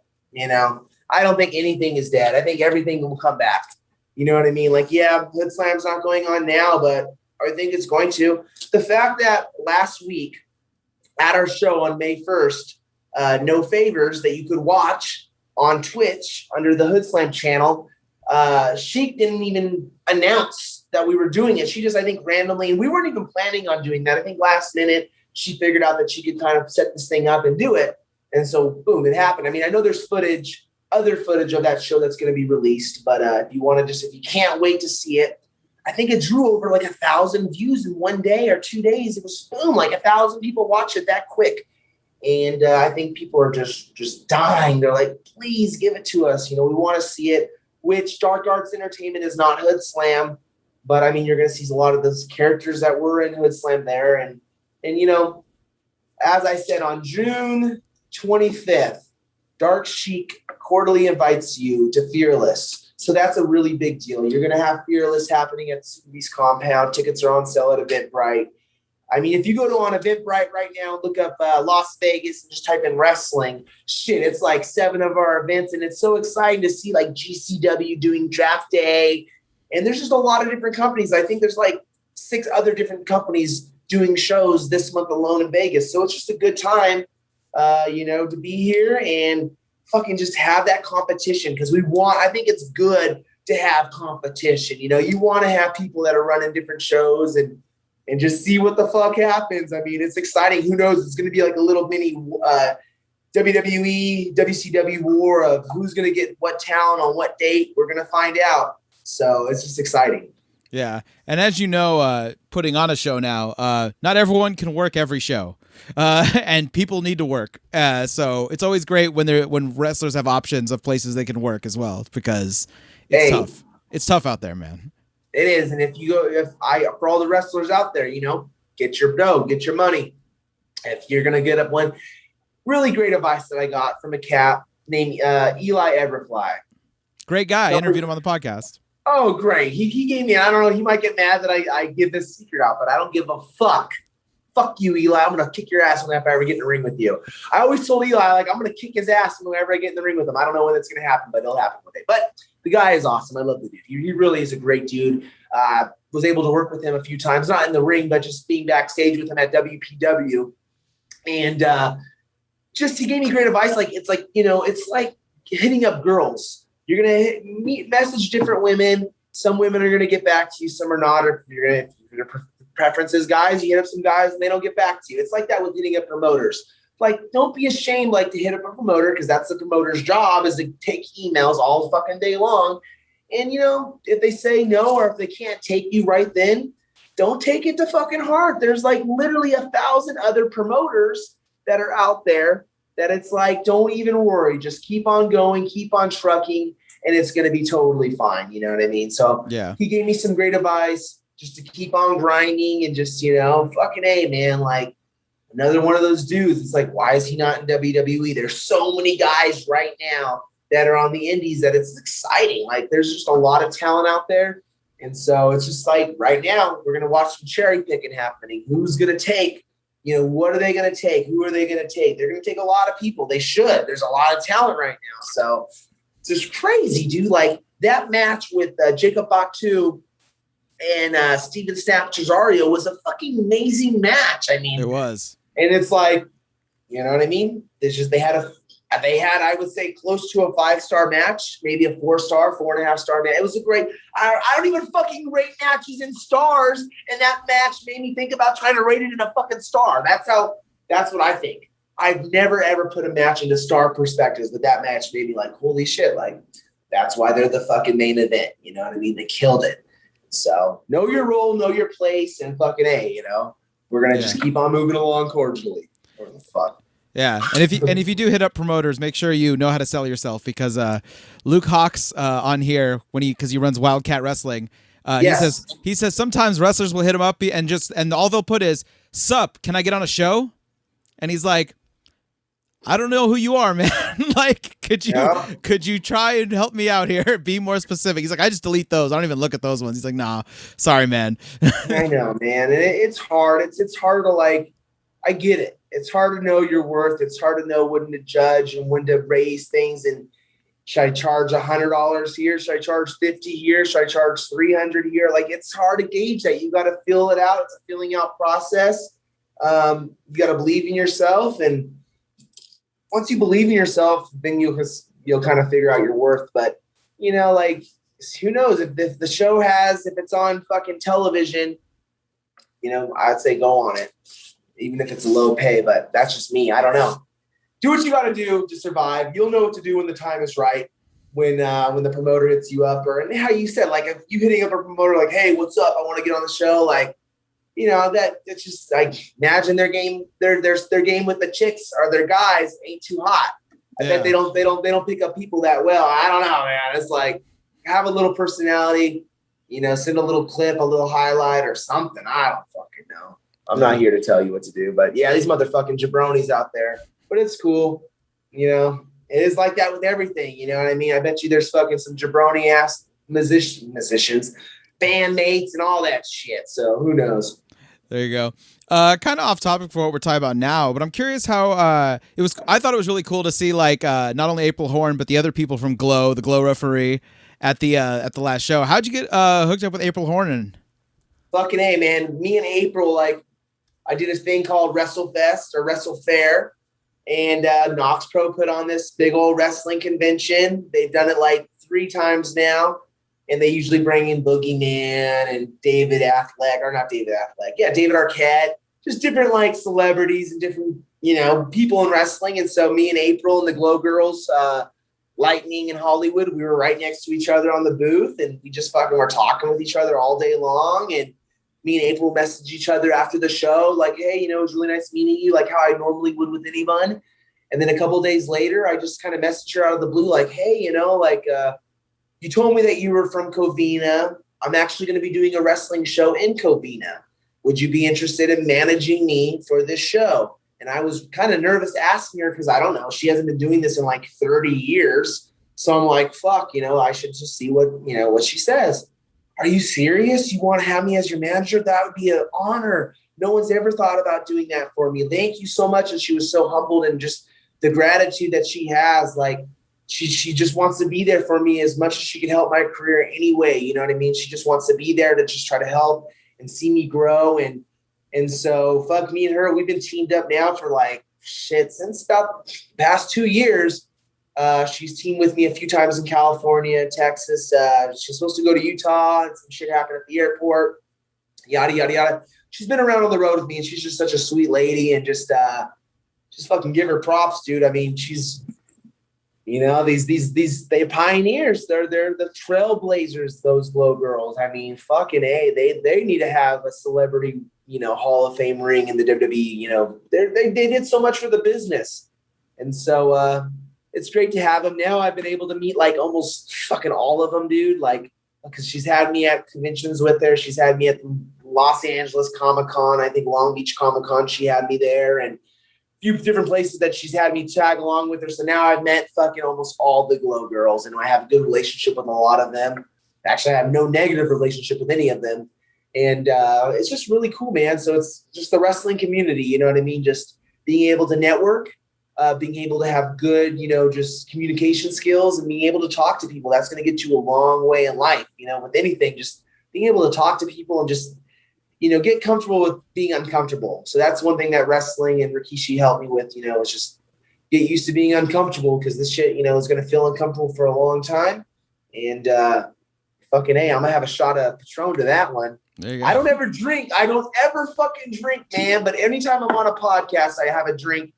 I don't think anything is dead. I think everything will come back. You know what I mean? Like, yeah, Hoodslam's not going on now, but I think it's going to. The fact that last week at our show on May 1st, No Favors that you could watch on Twitch under the Hoodslam channel, Sheik didn't even announce that we were doing it. She just, I think, randomly, and we weren't even planning on doing that. I think last minute she figured out that she could kind of set this thing up and do it. And so, boom, it happened. I mean, I know there's other footage of that show that's going to be released, but if you can't wait to see it, I think it drew over like 1,000 views in 1 day or 2 days. It was boom, like 1,000 people watch it that quick. And I think people are just dying. They're like, please give it to us. We want to see it, which Dark Arts Entertainment is not Hoodslam. But I mean, you're going to see a lot of those characters that were in Hoodslam there. And as I said, on June 25th, Dark Sheik cordially invites you to Fearless. So that's a really big deal. You're going to have Fearless happening at SuperBeast Compound. Tickets are on sale at Eventbrite. I mean, if you go on Eventbrite right now, look up Las Vegas and just type in wrestling, shit, it's like 7 of our events. And it's so exciting to see like GCW doing draft day. And there's just a lot of different companies. I think there's like 6 other different companies doing shows this month alone in Vegas. So it's just a good time, to be here and fucking just have that competition. Because I think it's good to have competition. You want to have people that are running different shows and just see what the fuck happens. I mean, it's exciting. Who knows? It's going to be like a little mini WWE, WCW war of who's going to get what talent on what date. We're going to find out. So it's just exciting. Yeah. And as you know, putting on a show now, not everyone can work every show. And people need to work. So it's always great when wrestlers have options of places they can work as well, because it's tough. It's tough out there, man. It is. And for all the wrestlers out there, get your dough, get your money. If you're going to get up one really great advice that I got from a cat named Eli Everfly. Great guy. I interviewed him on the podcast. Oh, great. He gave me, I don't know, he might get mad that I give this secret out, but I don't give a fuck. Fuck you, Eli. I'm going to kick your ass whenever I ever get in the ring with you. I always told Eli, like, I'm going to kick his ass whenever I get in the ring with him. I don't know when it's going to happen, but it'll happen one day. But the guy is awesome. I love the dude. He really is a great dude. Was able to work with him a few times, not in the ring, but just being backstage with him at WPW. And he gave me great advice. Like, it's like, it's like hitting up girls. You're going to message different women. Some women are going to get back to you. Some are not. Or your preferences, guys, you hit up some guys and they don't get back to you. It's like that with hitting up promoters. Like, don't be ashamed, like, to hit up a promoter, because that's the promoter's job, is to take emails all fucking day long. And, if they say no, or if they can't take you right then, don't take it to fucking heart. There's like literally 1,000 other promoters that are out there that it's like, don't even worry. Just keep on going, keep on trucking, and it's going to be totally fine. You know what I mean? So yeah, he gave me some great advice just to keep on grinding and just, fucking A, man, like, another one of those dudes. It's like, why is he not in WWE? There's so many guys right now that are on the indies that it's exciting. Like, there's just a lot of talent out there. And so it's just like, right now, we're going to watch some cherry picking happening. Who's going to take? What are they going to take? Who are they going to take? They're going to take a lot of people. They should. There's a lot of talent right now. So it's just crazy, dude. Like, that match with Jacob Fatu and Steven Snap Cesario was a fucking amazing match. I mean, it was. And it's like, you know what I mean? It's just, they had, I would say, close to a 5-star match, maybe a 4-star, 4.5-star match. It was a great, I don't even fucking rate matches in stars. And that match made me think about trying to rate it in a fucking star. That's what I think. I've never, ever put a match into star perspectives, but that match made me like, holy shit. Like, that's why they're the fucking main event. You know what I mean? They killed it. So know your role, know your place, and fucking A, we're going to just keep on moving along cordially. Or the fuck. Yeah, and if you do hit up promoters, make sure you know how to sell yourself, because Luke Hawks on here, because he runs Wildcat Wrestling, he says sometimes wrestlers will hit him up and all they'll put is, "Sup, can I get on a show?" And he's like, I don't know who you are, man. Like, could you try and help me out here? Be more specific. He's like, I just delete those. I don't even look at those ones. He's like, nah, sorry, man. I know, man. And it's hard. It's hard to, like, I get it. It's hard to know your worth. It's hard to know when to judge and when to raise things. And should I charge $100 here? Should I charge $50 here? Should I charge $300 here? Like, it's hard to gauge that. You got to fill it out. It's a filling out process. You got to believe in yourself. And once you believe in yourself, then you'll kind of figure out your worth. But, like, who knows if the show if it's on fucking television, I'd say go on it, even if it's a low pay, but that's just me. I don't know. Do what you got to do to survive. You'll know what to do when the time is right, when the promoter hits you up, and how you said, like, if you hitting up a promoter, like, hey, what's up? I want to get on the show. Like, that it's just like, imagine their game with the chicks or their guys ain't too hot. I bet they don't pick up people that well. I don't know, man. It's like, have a little personality, send a little clip, a little highlight or something. I don't fucking know. I'm not here to tell you what to do, but yeah, these motherfucking jabronis out there, but it's cool. It is like that with everything. You know what I mean? I bet you there's fucking some jabroni ass musicians, bandmates and all that shit. So who knows? There you go. Kind of off topic for what we're talking about now, but I'm curious how I thought it was really cool to see, like, not only April Horn, but the other people from Glow, the Glow referee at the last show. How'd you get hooked up with April Horn? Fucking A, man. Me and April, like, I did a thing called WrestleFest or WrestleFair, and Knokx Pro put on this big old wrestling convention. They've done it like 3 times now, and they usually bring in Boogeyman and David Arquette, just different, like, celebrities and different, people in wrestling. And so me and April and the Glow Girls, Lightning and Hollywood, we were right next to each other on the booth, and we just fucking were talking with each other all day long. And me and April messaged each other after the show, like, hey, it was really nice meeting you, like how I normally would with anyone. And then a couple of days later, I just kind of messaged her out of the blue, like, hey, you told me that you were from Covina. I'm actually going to be doing a wrestling show in Covina. Would you be interested in managing me for this show? And I was kind of nervous asking her because I don't know. She hasn't been doing this in like 30 years. So I'm like, fuck, I should just see what she says. Are you serious? You want to have me as your manager? That would be an honor. No one's ever thought about doing that for me. Thank you so much. And she was so humbled, and just the gratitude that she has. Like, she just wants to be there for me as much as she can help my career anyway. You know what I mean? She just wants to be there to just try to help and see me grow. And so fuck me and her, we've been teamed up now for like since about the past 2 years. She's teamed with me a few times in California, Texas. She's supposed to go to Utah, and some shit happened at the airport, yada, yada, yada. She's been around on the road with me, and she's just such a sweet lady, and just fucking give her props, dude. I mean, she's, they're pioneers. They're the trailblazers, those Glow Girls. I mean, fucking A, they need to have a celebrity, Hall of Fame ring in the WWE. They did so much for the business. And so it's great to have them. Now I've been able to meet like almost fucking all of them, dude. Like, because she's had me at conventions with her. She's had me at Los Angeles Comic-Con. I think Long Beach Comic-Con, she had me there. And few different places that she's had me tag along with her. So now I've met fucking almost all the Glow Girls, and I have a good relationship with a lot of them. Actually, I have no negative relationship with any of them. And it's just really cool, man. So it's just the wrestling community, you know what I mean? Just being able to network, being able to have good, just communication skills, and being able to talk to people. That's going to get you a long way in life, with anything. Just being able to talk to people and just, get comfortable with being uncomfortable. So that's one thing that wrestling and Rikishi helped me with, is just get used to being uncomfortable, because this shit, is going to feel uncomfortable for a long time. And fucking A, I'm going to have a shot of Patron to that one. There you go. I don't ever drink. I don't ever fucking drink, man. But anytime I'm on a podcast, I have a drink.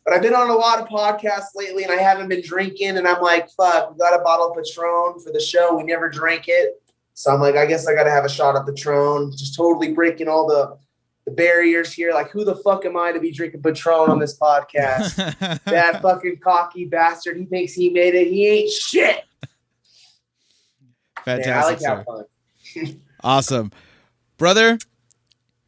But I've been on a lot of podcasts lately, and I haven't been drinking. And I'm like, fuck, we got a bottle of Patron for the show. We never drank it. So I'm like, I guess I got to have a shot of Patron. Just totally breaking all the barriers here. Like, who the fuck am I to be drinking Patron on this podcast? That fucking cocky bastard. He thinks he made it. He ain't shit. Fantastic. Man, I like sir. have fun. Awesome. Brother,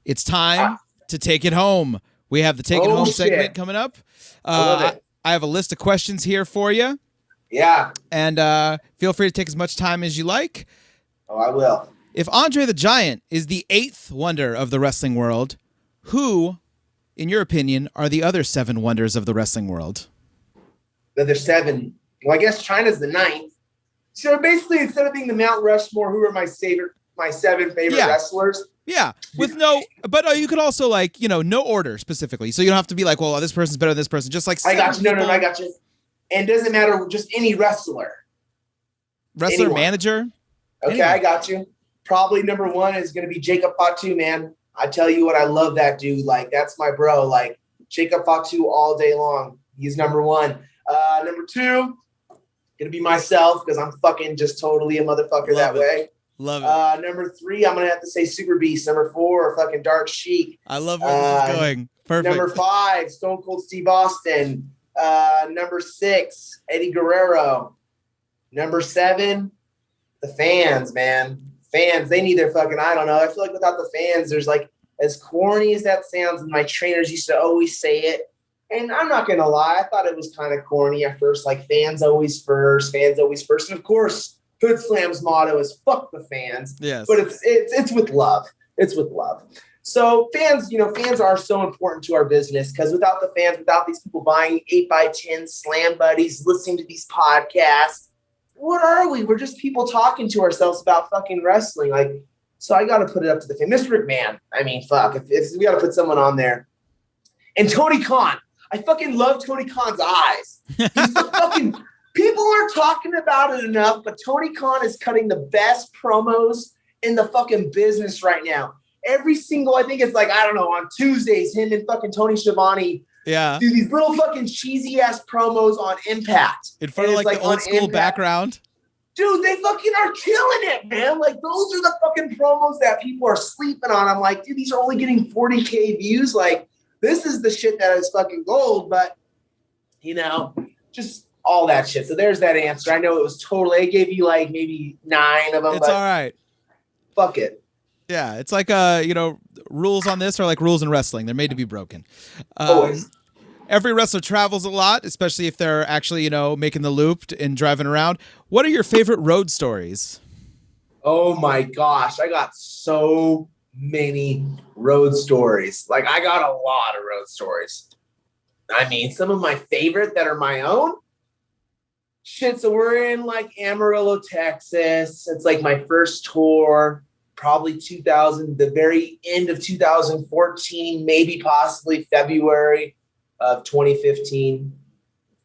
it's time to take it home. We have the Take It Home segment coming up. I love it. I have a list of questions here for you. Yeah. And feel free to take as much time as you like. Oh, I will. If Andre the Giant is the 8th wonder of the wrestling world, who in your opinion, are the other 7 wonders of the wrestling world? The other 7. Well, I guess China's the 9th. So basically, instead of being the Mount Rushmore, who are my 7 favorite wrestlers? Yeah, with no, but you could also no order specifically. So you don't have to be like, well, this person's better than this person. Just like I got you. No, I got you. And it doesn't matter, just any wrestler. Wrestler, manager. Okay, anyone. I got you. Probably number 1 is going to be Jacob Fatu, man. I tell you what, I love that dude. Like, that's my bro. Like, Jacob Fatu all day long. He's number 1. Number 2. Gonna be myself because I'm fucking just totally a motherfucker that way. Love it. Number 3, I'm gonna have to say SuperBeast. Number 4, fucking Dark Sheik. I love where this is going. Perfect. Number 5, Stone Cold Steve Austin. Number 6, Eddie Guerrero. Number 7, the fans, man. Fans, they need their fucking, I don't know. I feel like without the fans, there's like, as corny as that sounds, and my trainers used to always say it. And I'm not going to lie, I thought it was kind of corny at first, like fans always first. And of course, Hoodslam's motto is fuck the fans. Yes. But it's with love. It's with love. So fans, fans are so important to our business because without the fans, without these people buying 8x10 slam buddies, listening to these podcasts, what are we? We're just people talking to ourselves about fucking wrestling. Like, so I got to put it up to the fans. Mr. McMahon, I mean, fuck, if we got to put someone on there. And Tony Khan. I fucking love Tony Khan's eyes. He's the fucking people aren't talking about it enough, but Tony Khan is cutting the best promos in the fucking business right now. Every single, I think it's like, I don't know, on Tuesdays, him and fucking Tony Schiavone do these little fucking cheesy ass promos on Impact. In front of like the old school background. Dude, they fucking are killing it, man. Like, those are the fucking promos that people are sleeping on. I'm like, dude, these are only getting 40K views. Like, this is the shit that is fucking gold, but, just all that shit. So there's that answer. I know it was totally, I gave you like maybe 9 of them. It's all right. Fuck it. Yeah, it's like, rules on this are like rules in wrestling. They're made to be broken. Always. Every wrestler travels a lot, especially if they're actually, making the loop and driving around. What are your favorite road stories? Oh my gosh. I got so many road stories. Like, I got a lot of road stories. I mean, some of my favorite that are my own. Shit, so we're in like Amarillo, Texas. It's like my first tour, probably the very end of 2014, maybe possibly February of 2015.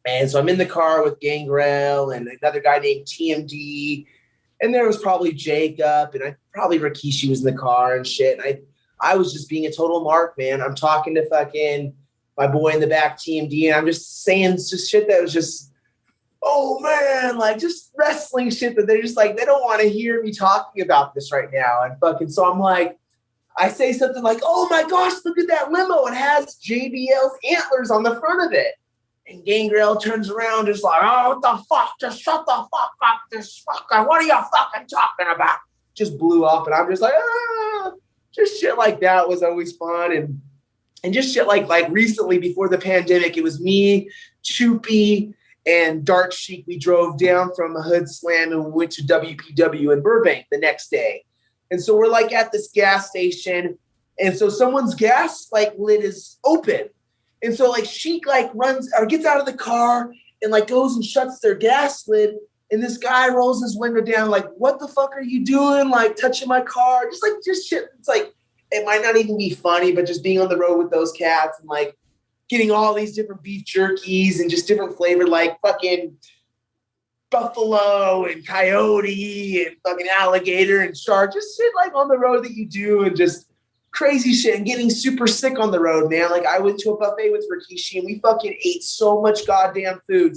And so I'm in the car with Gangrel and another guy named TMD. And there was probably Jacob and probably Rikishi was in the car and shit. And I was just being a total mark, man. I'm talking to fucking my boy in the back, TMD, and I'm just saying just shit that was just, oh man, like just wrestling shit that they're just like, they don't want to hear me talking about this right now. And fucking, so I'm like, I say something like, oh my gosh, look at that limo. It has JBL's antlers on the front of it. And Gangrel turns around, just like, oh, what the fuck? Just shut the fuck up, this fucker. What are you fucking talking about? Just blew up, and I'm just like, just shit like that was always fun, and just shit like recently before the pandemic, it was me, Choopy, and Dark Sheik. We drove down from the Hoodslam and we went to WPW in Burbank the next day, and so we're like at this gas station, and so someone's gas lid is open. And so Sheik runs or gets out of the car and goes and shuts their gas lid. And this guy rolls his window down what the fuck are you doing? Touching my car. Just shit. It's it might not even be funny, but just being on the road with those cats and getting all these different beef jerkies and just different flavor fucking buffalo and coyote and fucking alligator and shark. Just shit on the road that you do and just crazy shit and getting super sick on the road, man. I went to a buffet with Rikishi and we fucking ate so much goddamn food.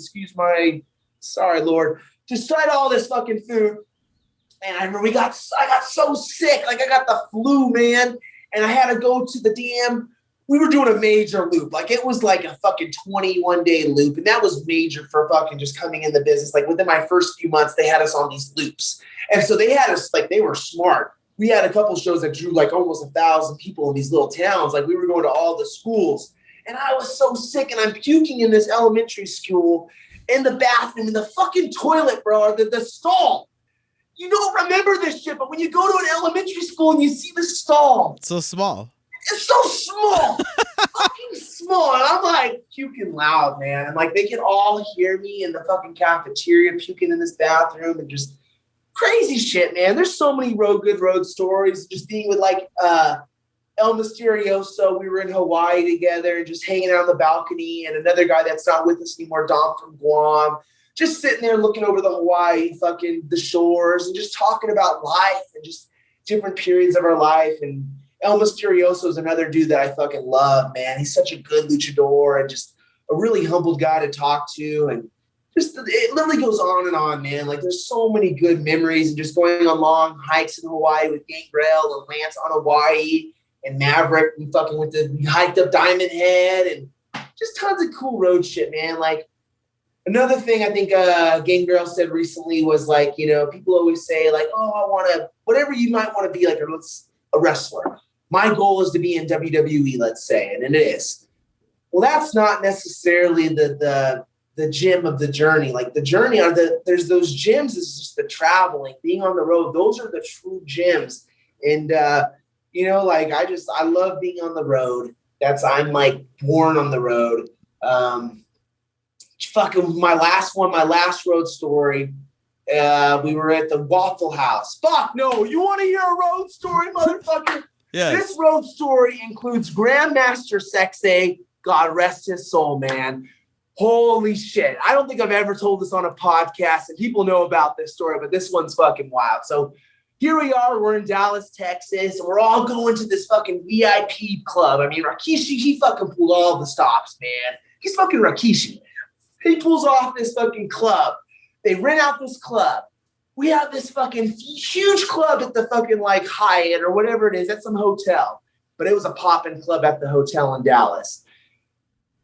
Sorry, Lord. Just tried all this fucking food. And I remember I got so sick. I got the flu, man. And I had to go to we were doing a major loop. It was a fucking 21-day loop. And that was major for fucking just coming in the business. Within my first few months, they had us on these loops. And so they had us, they were smart. We had a couple shows that drew almost 1,000 people in these little towns. We were going to all the schools. And I was so sick and I'm puking in this elementary school in the bathroom, in the fucking toilet, bro, the stall. You don't remember this shit, but when you go to an elementary school and you see the stall. It's so small. It's so small, fucking small. And I'm like puking loud, man. And like they can all hear me in the fucking cafeteria puking in this bathroom and just crazy shit, man. There's so many good road stories. Just being with like El Mysterioso. We were in Hawaii together and just hanging out on the balcony. And another guy that's not with us anymore, Dom from Guam, just sitting there looking over the Hawaii, fucking the shores and just talking about life and just different periods of our life. And El Mysterioso is another dude that I fucking love, man. He's such a good luchador and just a really humble guy to talk to. And just, it literally goes on and on, man. Like there's so many good memories and just going on long hikes in Hawaii with Gangrel and Lance on Hawaii and Maverick. We hiked up Diamond Head and just tons of cool road shit, man. Like another thing I think Gangrel said recently was like, you know, people always say like, oh, I want to, whatever you might want to be like a wrestler. My goal is to be in WWE, let's say, and it is. Well, that's not necessarily the gym of the journey. Like the journey there's those gyms is just the traveling, being on the road. Those are the true gyms. And, you know, like I love being on the road. I'm like born on the road. Fucking my last road story. We were at the Waffle House. Fuck no, you want to hear a road story, motherfucker? Yes. This road story includes Grandmaster Sexay. God rest his soul, man. Holy shit. I don't think I've ever told this on a podcast, and people know about this story, but this one's fucking wild. So here we are. We're in Dallas, Texas, and we're all going to this fucking VIP club. I mean, Rikishi, he fucking pulled all the stops, man. He's fucking Rikishi. He pulls off this fucking club. They rent out this club. We have this fucking huge club at the fucking like Hyatt or whatever it is at some hotel. But it was a poppin' club at the hotel in Dallas.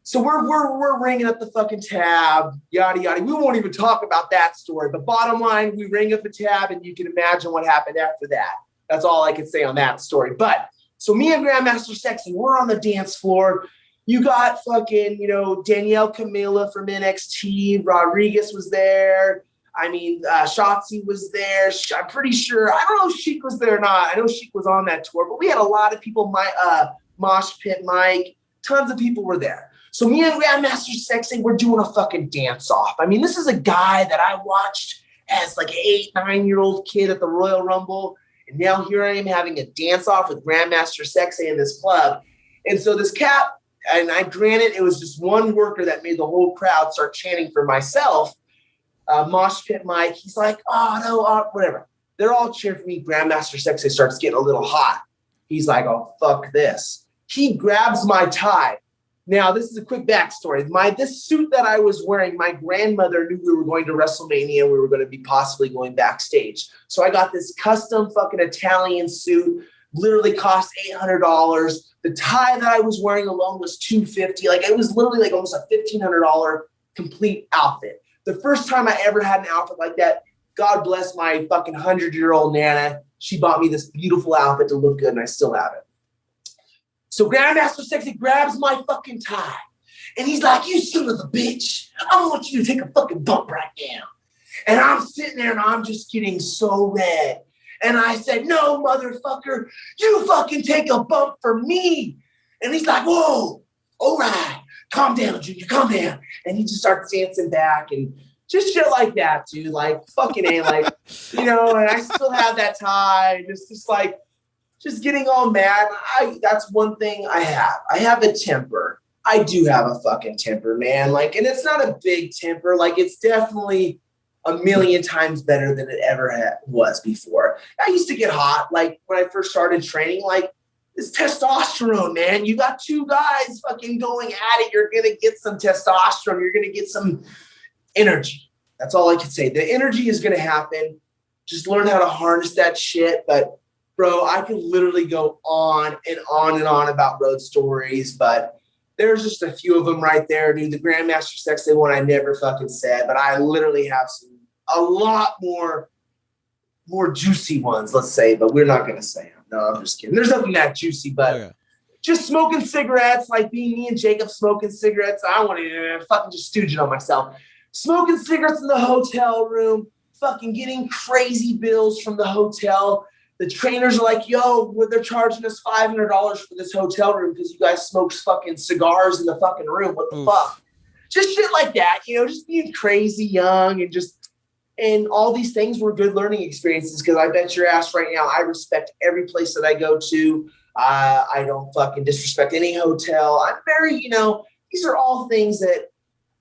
So we're ringing up the fucking tab, yada, yada. We won't even talk about that story. But bottom line, we ring up the tab and you can imagine what happened after that. That's all I can say on that story. But so me and Grandmaster Sexy, we're on the dance floor. You got fucking, you know, Danielle Camila from NXT. Rodriguez was there. I mean, Shotzi was there. I'm pretty sure. I don't know if Sheik was there or not. I know Sheik was on that tour. But we had a lot of people. Mosh Pit Mike. Tons of people were there. So me and Grandmaster Sexy, we're doing a fucking dance-off. I mean, this is a guy that I watched as like an 8-9-year-old kid at the Royal Rumble. And now here I am having a dance-off with Grandmaster Sexy in this club. And so this cap, and granted, it was just one worker that made the whole crowd start chanting for myself. Mosh Pit Mike, he's like, oh, no, whatever. They're all cheering for me. Grandmaster Sexy starts getting a little hot. He's like, oh, fuck this. He grabs my tie. Now, this is a quick backstory. This suit that I was wearing, my grandmother knew we were going to WrestleMania. We were going to be possibly going backstage. So I got this custom fucking Italian suit, literally cost $800. The tie that I was wearing alone was $250. Like it was literally like almost a $1,500 complete outfit. The first time I ever had an outfit like that, God bless my fucking 100-year-old Nana. She bought me this beautiful outfit to look good, and I still have it. So Grandmaster Sexy grabs my fucking tie, and he's like, you son of a bitch, I want you to take a fucking bump right now. And I'm sitting there, and I'm just getting so red. And I said, no, motherfucker, you fucking take a bump for me. And he's like, whoa, all right, calm down, Junior, calm down. And he just starts dancing back and just shit like that, dude. Like, fucking A, like, you know, and I still have that tie. Just like, just getting all mad. That's one thing I have. I have a temper. I do have a fucking temper, man. Like, and it's not a big temper. Like, it's definitely a million times better than it ever was before. I used to get hot, like, when I first started training, like, it's testosterone, man. You got two guys fucking going at it. You're going to get some testosterone. You're going to get some energy. That's all I can say. The energy is going to happen. Just learn how to harness that shit. But, bro, I could literally go on and on and on about road stories, but there's just a few of them right there, dude. The Grandmaster Sexy one I never fucking said, but I literally have a lot more juicy ones, let's say, but we're not going to say them. No, I'm just kidding. There's nothing that juicy, but just smoking cigarettes, like me and Jacob smoking cigarettes. I don't want to fucking just stooge it on myself. Smoking cigarettes in the hotel room, fucking getting crazy bills from the hotel. the trainers are like, yo, they're charging us $500 for this hotel room because you guys smoke fucking cigars in the fucking room. What the fuck? Just shit like that, just being crazy young and all these things were good learning experiences because I bet your ass right now I respect every place that I go to. I don't fucking disrespect any hotel. I'm very, these are all things that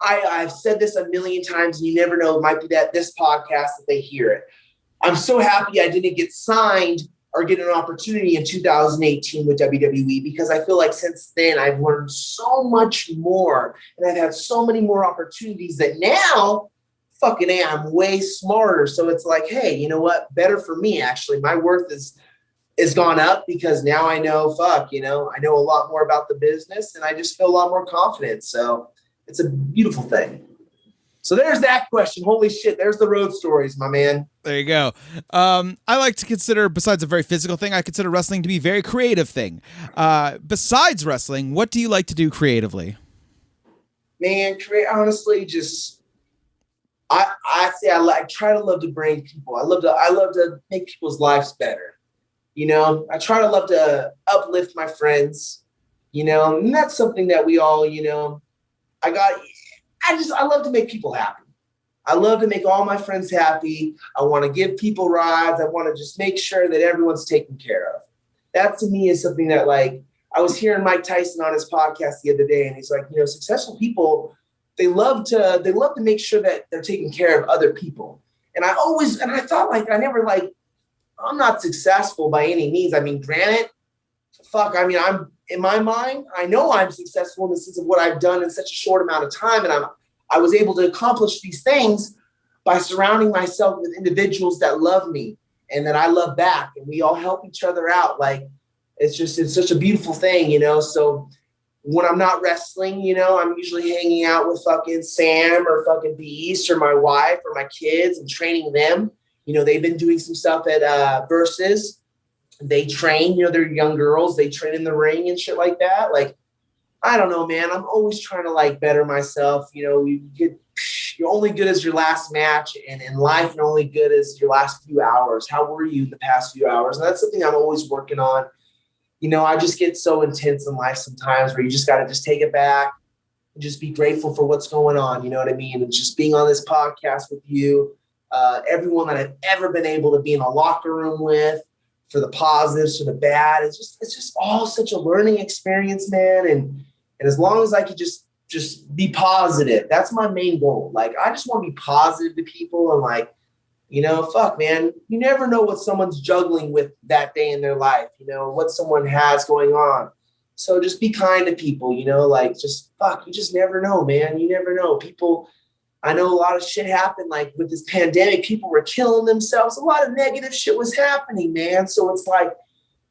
I've said this a million times and you never know, it might be that this podcast that they hear it. I'm so happy I didn't get signed or get an opportunity in 2018 with WWE because I feel like since then I've learned so much more and I've had so many more opportunities that now fucking I'm way smarter. So it's like, hey, you know what? Better for me, actually. My worth is gone up because now I know, I know a lot more about the business and I just feel a lot more confident. So it's a beautiful thing. So there's that question. Holy shit. There's the road stories, my man. There you go. I like to consider, besides a very physical thing, I consider wrestling to be a very creative thing. Besides wrestling, what do you like to do creatively? Man, honestly, just I say I try to love to bring people. I love to make people's lives better. I try to love to uplift my friends. And that's something that we all, I love to make people happy. I love to make all my friends happy. I want to give people rides. I want to just make sure that everyone's taken care of. That to me is something that I was hearing Mike Tyson on his podcast the other day, and he's like, successful people, they love to make sure that they're taking care of other people. And I thought I'm not successful by any means. I mean, granted, I'm in my mind, I know I'm successful in the sense of what I've done in such a short amount of time. And I was able to accomplish these things by surrounding myself with individuals that love me and that I love back. And we all help each other out. It's such a beautiful thing, So when I'm not wrestling, I'm usually hanging out with fucking Sam or fucking Beast or my wife or my kids and training them. They've been doing some stuff at Versus. They train, they're young girls. They train in the ring and shit like that. I don't know, man. I'm always trying to better myself. You're only good as your last match, and in life, you're only good as your last few hours. How were you the past few hours? And that's something I'm always working on. I just get so intense in life sometimes where you just got to just take it back and just be grateful for what's going on. You know what I mean? And just being on this podcast with you, everyone that I've ever been able to be in a locker room with, for the positives, for the bad. It's just all such a learning experience, man. And as long as I could just be positive, that's my main goal. I just want to be positive to people and man, you never know what someone's juggling with that day in their life, what someone has going on. So just be kind to people, you just never know, man. You never know. People, I know a lot of shit happened, with this pandemic, people were killing themselves. A lot of negative shit was happening, man. So it's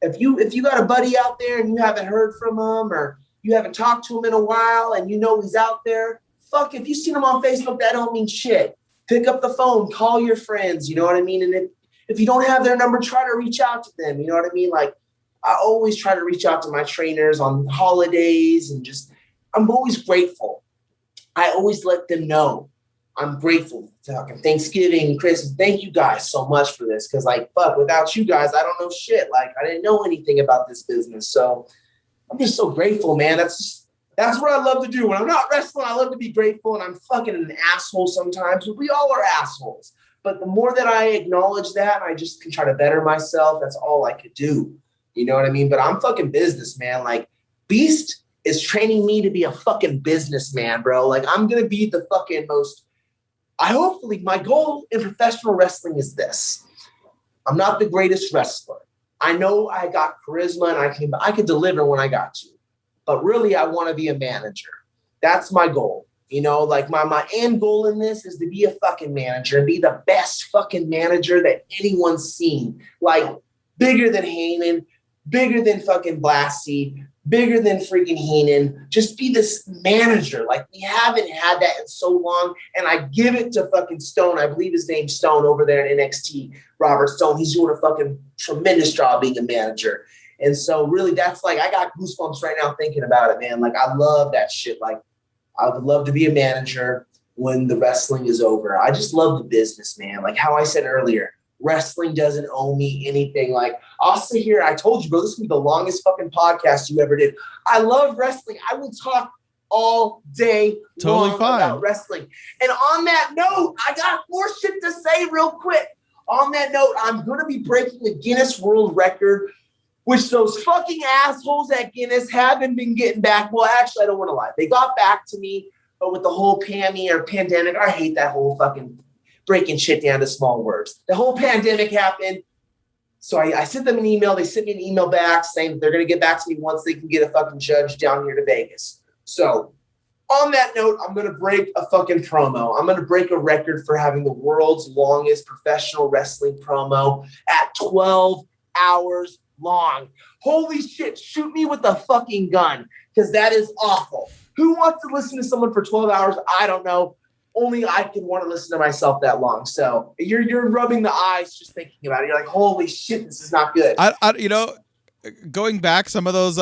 if you got a buddy out there and you haven't heard from him or you haven't talked to him in a while and he's out there, if you seen him on Facebook, that don't mean shit. Pick up the phone, call your friends, you know what I mean? And if you don't have their number, try to reach out to them, you know what I mean? I always try to reach out to my trainers on holidays and I'm always grateful. I always let them know I'm grateful. Thanksgiving, Christmas, thank you guys so much for this. Cause without you guys, I don't know shit. I didn't know anything about this business. So I'm just so grateful, man. That's what I love to do. When I'm not wrestling, I love to be grateful, and I'm fucking an asshole sometimes. We all are assholes. But the more that I acknowledge that, I just can try to better myself. That's all I could do. You know what I mean? But I'm fucking business, man. Beast is training me to be a fucking businessman, bro. I'm going to be the fucking most, hopefully my goal in professional wrestling is this. I'm not the greatest wrestler. I know I got charisma and I can deliver when I got to. But really, I want to be a manager. That's my goal. My end goal in this is to be a fucking manager and be the best fucking manager that anyone's seen. Bigger than Heyman, bigger than fucking Blassie, bigger than freaking Heenan. Just be this manager. We haven't had that in so long. And I give it to fucking Stone. I believe his name's Stone over there in NXT. Robert Stone. He's doing a fucking tremendous job being a manager. And so really that's I got goosebumps right now thinking about it, man. I love that shit. I would love to be a manager when the wrestling is over. I just love the business, man. How I said earlier, wrestling doesn't owe me anything. Like, I'll sit here. I told you, bro, this will be the longest fucking podcast you ever did. I love wrestling. I will talk all day long about wrestling. And on that note, I got more shit to say real quick. On that note, I'm going to be breaking the Guinness World Record, which those fucking assholes at Guinness haven't been getting back. Well, actually, I don't want to lie. They got back to me, but with the whole pandemic, I hate that whole fucking breaking shit down to small words. The whole pandemic happened. So I sent them an email. They sent me an email back saying that they're going to get back to me once they can get a fucking judge down here to Vegas. So on that note, I'm going to break a fucking promo. I'm going to break a record for having the world's longest professional wrestling promo at 12 hours long. Holy shit, shoot me with a fucking gun, because that is awful. Who wants to listen to someone for 12 hours? I don't know. Only I can want to listen to myself that long. So you're rubbing the eyes just thinking about it. You're like, holy shit, this is not good. Going back, some of those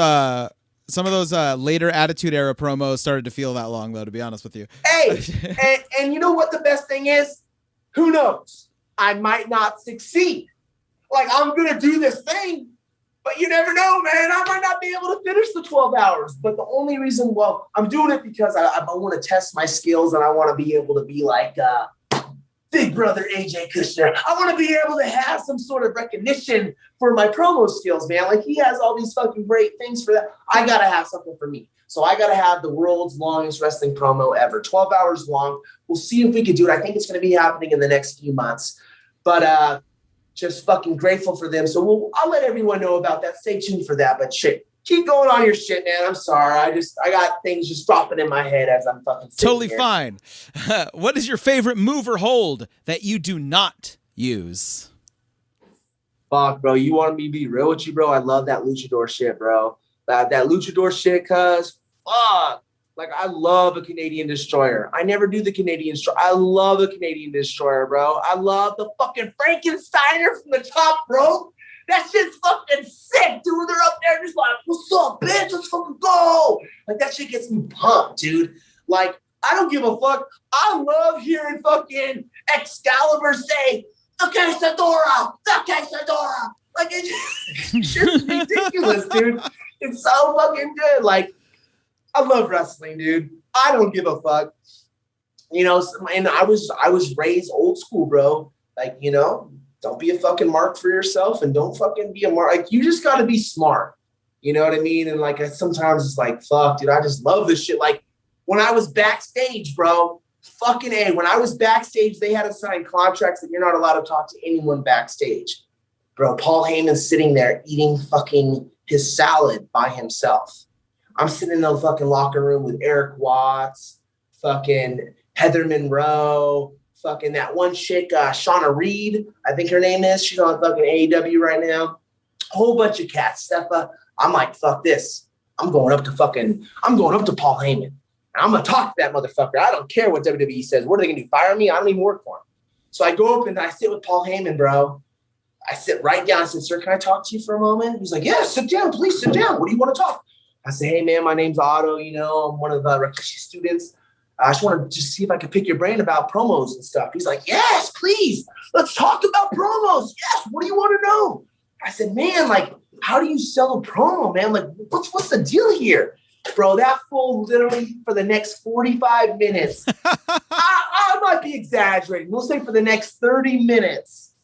later Attitude Era promos started to feel that long, though, to be honest with you. Hey, and you know what the best thing is? Who knows? I might not succeed. Like, I'm going to do this thing, but you never know, man. I might not be able to finish the 12 hours. But the only reason, I'm doing it because I want to test my skills, and I want to be able to be like Big Brother AJ Kushner. I want to be able to have some sort of recognition for my promo skills, man. Like, he has all these fucking great things for that. I got to have something for me. So I got to have the world's longest wrestling promo ever, 12 hours long. We'll see if we can do it. I think it's going to be happening in the next few months. But just fucking grateful for them. So I'll let everyone know about that. Stay tuned for that. But shit, keep going on your shit, man. I'm sorry. I got things just dropping in my head as I'm fucking sitting Totally here. Fine. What is your favorite move or hold that you do not use? Fuck, bro. You want me to be real with you, bro? I love that luchador shit, bro. That luchador shit, cuz fuck. Like, I love a Canadian Destroyer. I never do the Canadian Destroyer. I love a Canadian Destroyer, bro. I love the fucking Frankensteiner from the top rope. That shit's fucking sick, dude. They're up there just like, what's up, bitch? Let's fucking go. Like, that shit gets me pumped, dude. Like, I don't give a fuck. I love hearing fucking Excalibur say, okay, Sadora. Like, it's just ridiculous, dude. It's so fucking good. Like, I love wrestling, dude. I don't give a fuck. You know, and I was raised old school, bro. Like, you know, don't be a fucking mark for yourself, and don't fucking be a mark. Like, you just got to be smart. You know what I mean? And like, sometimes it's like, fuck, dude, I just love this shit. Like, when I was backstage, bro, fucking A, when I was backstage, they had to sign contracts that you're not allowed to talk to anyone backstage. Bro, Paul Heyman's sitting there eating fucking his salad by himself. I'm sitting in the fucking locker room with Eric Watts, fucking Heather Monroe, fucking that one chick, Shauna Reed, I think her name is. She's on fucking AEW right now. A whole bunch of cats. Steffa. I'm like, fuck this. I'm going up to Paul Heyman. And I'm going to talk to that motherfucker. I don't care what WWE says. What are they going to do? Fire me? I don't even work for him. So I go up and I sit with Paul Heyman, bro. I sit right down. I said, sir, can I talk to you for a moment? He's like, yeah, sit down. Please sit down. What do you want to talk? I said, hey, man, my name's Otto. You know, I'm one of Rakishi's students. I just want to just see if I could pick your brain about promos and stuff. He's like, yes, please. Let's talk about promos. Yes. What do you want to know? I said, man, like, how do you sell a promo, man? Like, what's the deal here? Bro, that fool literally for the next 45 minutes. I might be exaggerating. We'll say for the next 30 minutes.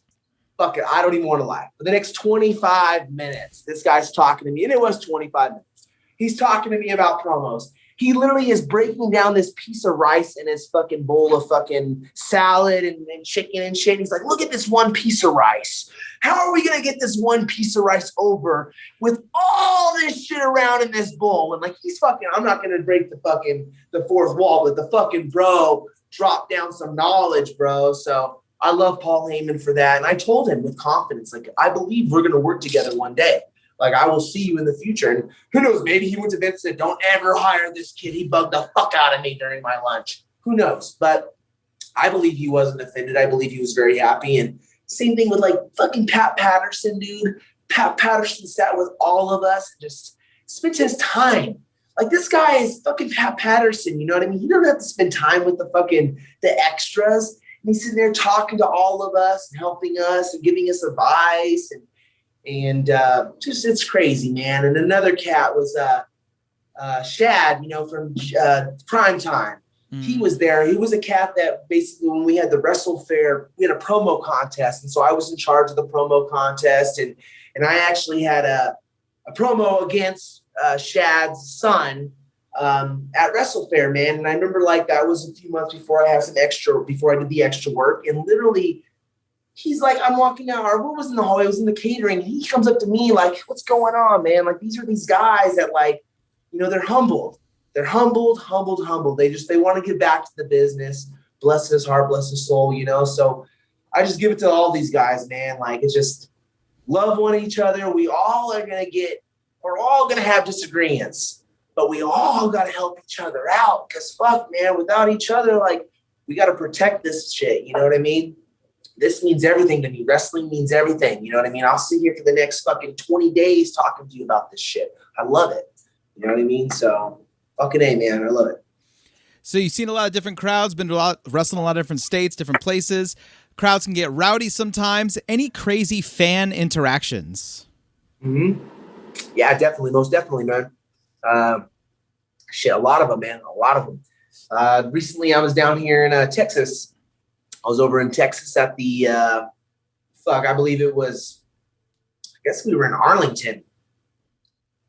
Fuck it. I don't even want to lie. For the next 25 minutes, this guy's talking to me. And it was 25 minutes. He's talking to me about promos. He literally is breaking down this piece of rice in his fucking bowl of fucking salad and chicken and shit. He's like, look at this one piece of rice. How are we going to get this one piece of rice over with all this shit around in this bowl? And like, he's fucking, I'm not going to break the fourth wall, but the fucking bro dropped down some knowledge, bro. So I love Paul Heyman for that. And I told him with confidence, like, I believe we're going to work together one day. Like, I will see you in the future. And who knows, maybe he went to Vince and said, don't ever hire this kid. He bugged the fuck out of me during my lunch. Who knows? But I believe he wasn't offended. I believe he was very happy. And same thing with like fucking Pat Patterson, dude. Pat Patterson sat with all of us and just spent his time. Like, this guy is fucking Pat Patterson. You know what I mean? He doesn't have to spend time with the extras. he's sitting there talking to all of us and helping us and giving us advice. And just, it's crazy, man. And another cat was Shad, from Prime Time. He was there. He was a cat that basically, when we had the Wrestle Fair, we had a promo contest. And so I was in charge of the promo contest. And I actually had a promo against Shad's son at Wrestle Fair, man. And I remember that was a few months before I did the extra work. And literally, he's like, I'm walking out, or what was in the hallway? It was in the catering. He comes up to me like, what's going on, man? Like, these are these guys that they're humbled. They're humbled. They want to give back to the business. Bless his heart, bless his soul, So I just give it to all these guys, man. Like, it's just love one each other. We're all going to have disagreements, but we all got to help each other out. Because fuck, man, without each other, we got to protect this shit. You know what I mean? This means everything to me. Wrestling means everything. You know what I mean? I'll sit here for the next fucking 20 days talking to you about this shit. I love it. You know what I mean? So fucking A, man. I love it. So you've seen a lot of different crowds, been to wrestling in a lot of different states, different places. Crowds can get rowdy sometimes. Any crazy fan interactions? Mm-hmm. Yeah, definitely. Most definitely, man. A lot of them, man. A lot of them. Recently, I was down here in Texas. I was over in Texas at the, I believe it was, I guess we were in Arlington.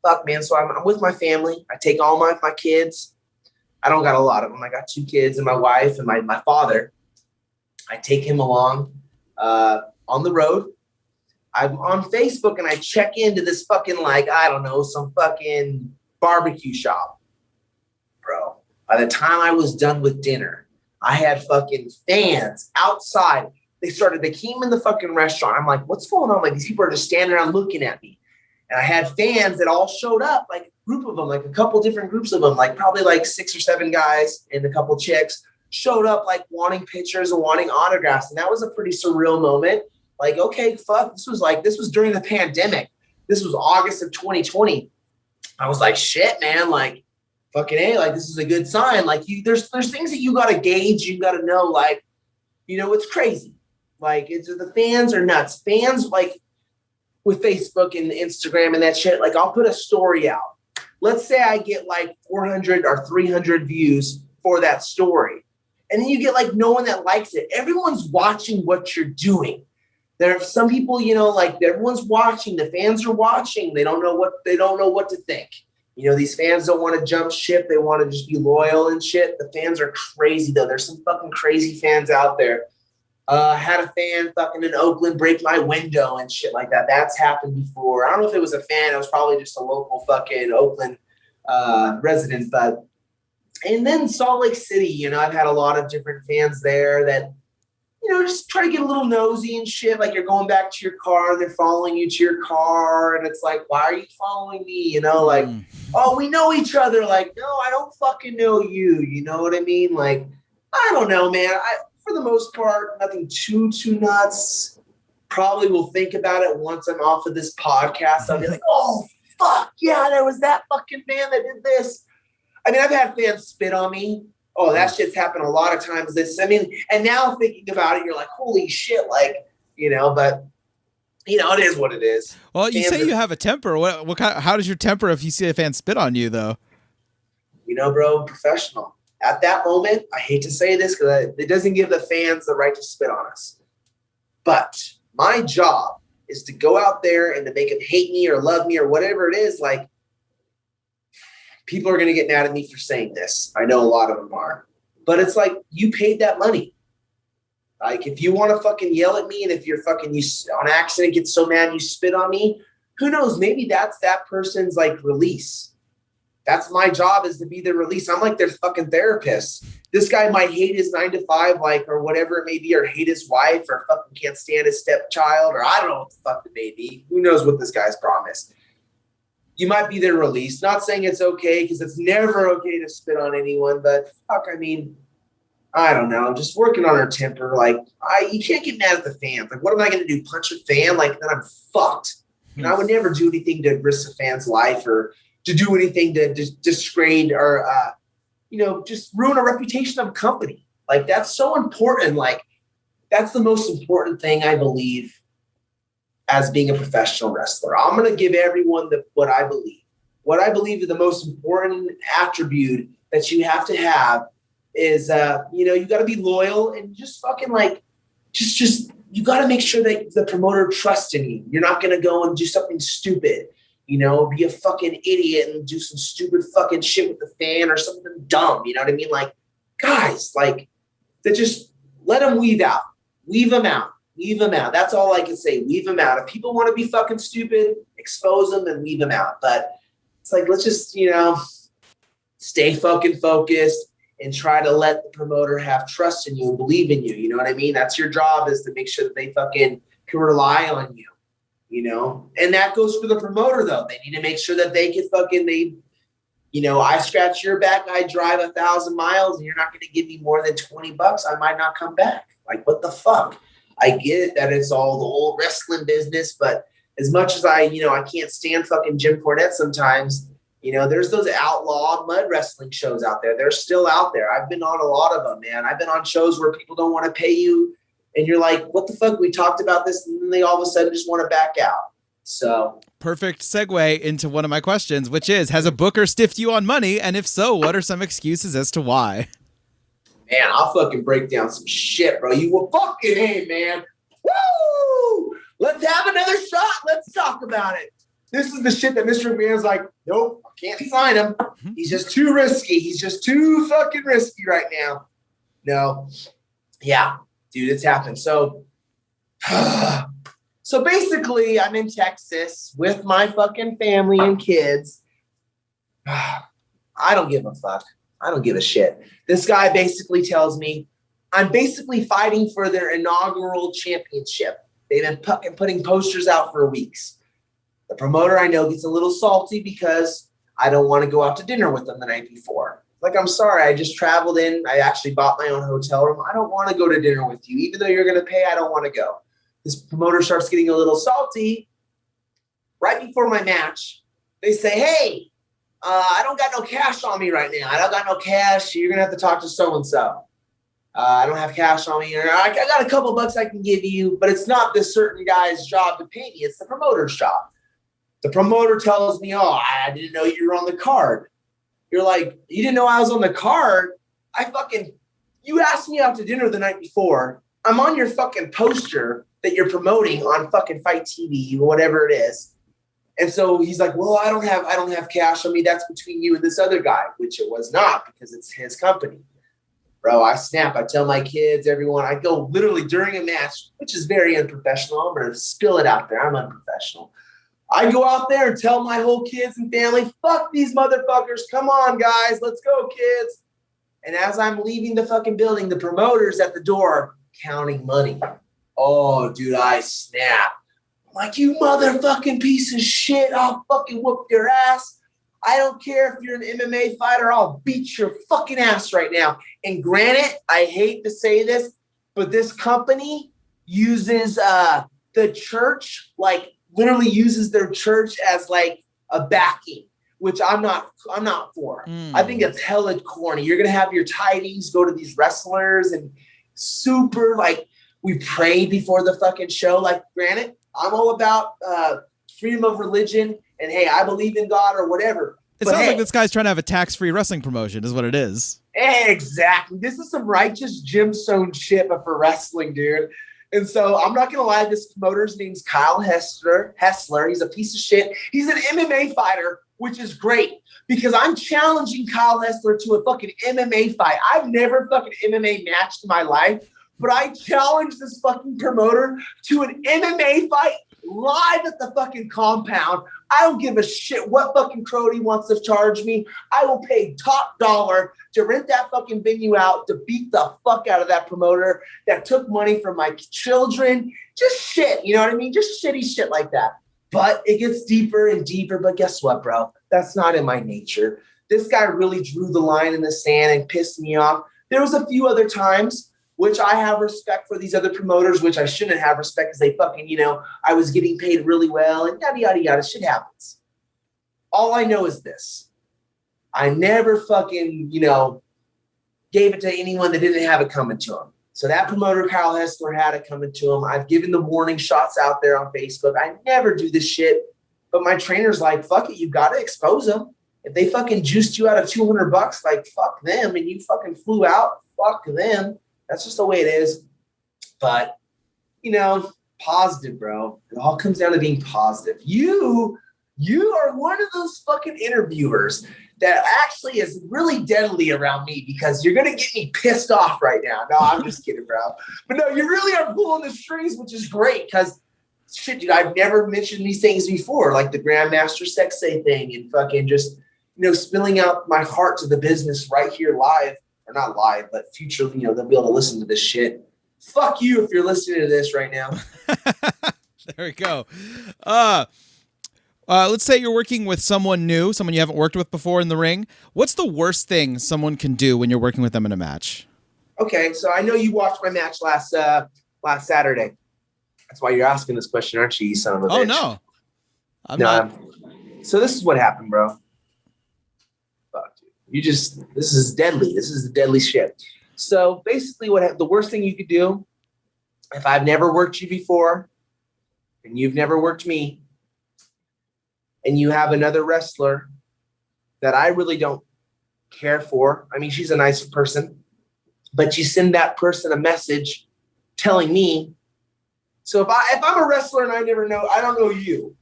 Fuck, man. So I'm with my family. I take all my kids. I don't got a lot of them. I got 2 kids and my wife and my father. I take him along on the road. I'm on Facebook and I check into this fucking, some fucking barbecue shop. Bro, by the time I was done with dinner, I had fucking fans outside. They came in the fucking restaurant. I'm like, what's going on? Like, these people are just standing around looking at me. And I had fans that all showed up, like a group of them, like a couple different groups of them, like probably 6 or 7 guys and a couple chicks showed up wanting pictures and wanting autographs. And that was a pretty surreal moment. Okay, fuck, this was during the pandemic. This was August of 2020. I was like, shit, man, fucking A, this is a good sign. There's things that you got to gauge. You got to know, it's crazy. The fans are nuts. Fans, with Facebook and Instagram and that shit, I'll put a story out. Let's say I get 400 or 300 views for that story. And then you get no one that likes it. Everyone's watching what you're doing. There are some people, everyone's watching. The fans are watching. They don't know what to think. These fans don't want to jump ship. They want to just be loyal and shit. The fans are crazy, though. There's some fucking crazy fans out there. Had a fan fucking in Oakland break my window and shit like that. That's happened before. I don't know if it was a fan. It was probably just a local fucking Oakland resident. And then Salt Lake City, I've had a lot of different fans there that, just try to get a little nosy and shit. You're going back to your car and they're following you to your car. And it's why are you following me? Oh, we know each other. No, I don't fucking know you. You know what I mean? I don't know, man. For the most part, nothing too nuts. Probably will think about it once I'm off of this podcast. I'll be like, oh, fuck, yeah, there was that fucking fan that did this. I mean, I've had fans spit on me. Oh, that shit's happened a lot of times. And now thinking about it, you're like, holy shit, but, it is what it is. Well, you say you have a temper. How does your temper if you see a fan spit on you, though? Bro, professional. At that moment, I hate to say this because it doesn't give the fans the right to spit on us. But my job is to go out there and to make them hate me or love me or whatever it is. People are going to get mad at me for saying this. I know a lot of them are. But it's you paid that money. If you want to fucking yell at me and if you're fucking, you on accident get so mad you spit on me, who knows? Maybe that's that person's release. That's my job, is to be their release. I'm their fucking therapist. This guy might hate his 9-to-5, or whatever it may be, or hate his wife, or fucking can't stand his stepchild, or I don't know what the fuck it may be. Who knows what this guy's promised? You might be their release. Not saying it's okay, because it's never okay to spit on anyone, but fuck, I don't know. I'm just working on our temper. You can't get mad at the fans. What am I going to do? Punch a fan? Then I'm fucked. And I would never do anything to risk a fan's life or to do anything to disgrade or, just ruin a reputation of a company. That's so important. That's the most important thing, I believe, as being a professional wrestler. I'm going to give everyone what I believe. What I believe is the most important attribute that you have to have is, you got to be loyal and just fucking like, just you got to make sure that the promoter trusts in you. You're not going to go and do something stupid, be a fucking idiot and do some stupid fucking shit with the fan or something dumb. You know what I mean? Like, guys, like, that just let them weave out. Weave them out. Weave them out. That's all I can say. Weave them out. If people want to be fucking stupid, expose them and weave them out. But it's like, let's just, stay fucking focused and try to let the promoter have trust in you and believe in you. You know what I mean? That's your job, is to make sure that they fucking can rely on you, And that goes for the promoter, though. They need to make sure that they can I scratch your back, I drive 1,000 miles, and you're not going to give me more than $20. I might not come back. Like, what the fuck? I get it that it's all the old wrestling business, but as much as I can't stand fucking Jim Cornette sometimes, there's those outlaw mud wrestling shows out there. They're still out there. I've been on a lot of them, man. I've been on shows where people don't want to pay you, and you're like, what the fuck? We talked about this, and then they all of a sudden just want to back out. So perfect segue into one of my questions, which is, has a booker stiffed you on money? And if so, what are some excuses as to why? Man, I'll fucking break down some shit, bro. You will fucking, hey, man. Woo! Let's have another shot. Let's talk about it. This is the shit that Mr. McMahon's like, nope, I can't sign him. He's just too risky. He's just too fucking risky right now. No. Yeah, dude, it's happened. So basically, I'm in Texas with my fucking family and kids. I don't give a fuck. I don't give a shit. This guy basically tells me I'm basically fighting for their inaugural championship. They've been putting posters out for weeks. The promoter, I know, gets a little salty because I don't want to go out to dinner with them the night before. Like, I'm sorry, I just traveled in. I actually bought my own hotel room. I don't want to go to dinner with you. Even though you're going to pay, I don't want to go. This promoter starts getting a little salty. Right before my match, they say, hey, I don't got no cash on me right now. I don't got no cash. You're going to have to talk to so-and-so. I don't have cash on me. I got a couple bucks I can give you, but it's not this certain guy's job to pay me. It's the promoter's job. The promoter tells me, oh, I didn't know you were on the card. You're like, you didn't know I was on the card? You asked me out to dinner the night before. I'm on your fucking poster that you're promoting on fucking Fight TV or whatever it is. And so he's like, well, I don't have cash on me. That's between you and this other guy, which it was not, because it's his company. Bro, I snap. I tell my kids, everyone, I go literally during a match, which is very unprofessional. I'm going to spill it out there. I'm unprofessional. I go out there and tell my whole kids and family, fuck these motherfuckers. Come on, guys. Let's go, kids. And as I'm leaving the fucking building, the promoter's at the door counting money. Oh, dude, I snap. I'm like, you motherfucking piece of shit. I'll fucking whoop your ass. I don't care if you're an MMA fighter. I'll beat your fucking ass right now. And granted, I hate to say this, but this company uses the church, like literally uses their church as like a backing, which I'm not for. I think it's hella corny. You're gonna have your tidings go to these wrestlers and super like we prayed before the fucking show. Like, granted, I'm all about freedom of religion. And hey, I believe in God or whatever. It sounds like this guy's trying to have a tax-free wrestling promotion is what it is. Exactly. This is some righteous gemstone shit, but for wrestling, dude. And so I'm not going to lie, this promoter's name's Kyle Hessler. He's a piece of shit. He's an MMA fighter, which is great because I'm challenging Kyle Hessler to a fucking MMA fight. I've never fucking MMA matched in my life, but I challenge this fucking promoter to an MMA fight live at the fucking compound. I don't give a shit what fucking crony wants to charge me. I will pay top dollar to rent that fucking venue out to beat the fuck out of that promoter that took money from my children. Just shit, you know what I mean? Just shitty shit like that. But it gets deeper and deeper. But guess what, bro? That's not in my nature. This guy really drew the line in the sand and pissed me off. There was a few other times which I have respect for these other promoters, which I shouldn't have respect because they fucking, I was getting paid really well and yada, yada, yada. Shit happens. All I know is this. I never fucking, gave it to anyone that didn't have it coming to them. So that promoter, Kyle Hessler, had it coming to him. I've given the warning shots out there on Facebook. I never do this shit. But my trainer's like, fuck it, you got to expose them. If they fucking juiced you out of $200, like, fuck them. And you fucking flew out, fuck them. That's just the way it is. But, you know, positive, bro. It all comes down to being positive. You are one of those fucking interviewers that actually is really deadly around me because you're going to get me pissed off right now. No, I'm just kidding, bro. But no, you really are pulling the strings, which is great because, shit, dude, I've never mentioned these things before, like the Grandmaster Sexay thing and fucking just, you know, spilling out my heart to the business right here live, or not live, but future, you know, they'll be able to listen to this shit. Fuck you if you're listening to this right now. There we go. Let's say you're working with someone new, someone you haven't worked with before in the ring. What's the worst thing someone can do when you're working with them in a match? Okay, so I know you watched my match last Saturday. That's why you're asking this question, aren't you, son of a bitch? Oh, no. I'm not. So this is what happened, bro. Fuck, dude. This is deadly. This is the deadly shit. So basically the worst thing you could do, if I've never worked you before and you've never worked me, and you have another wrestler that I really don't care for. I mean, she's a nice person, but you send that person a message telling me. So if I'm a wrestler and I don't know you.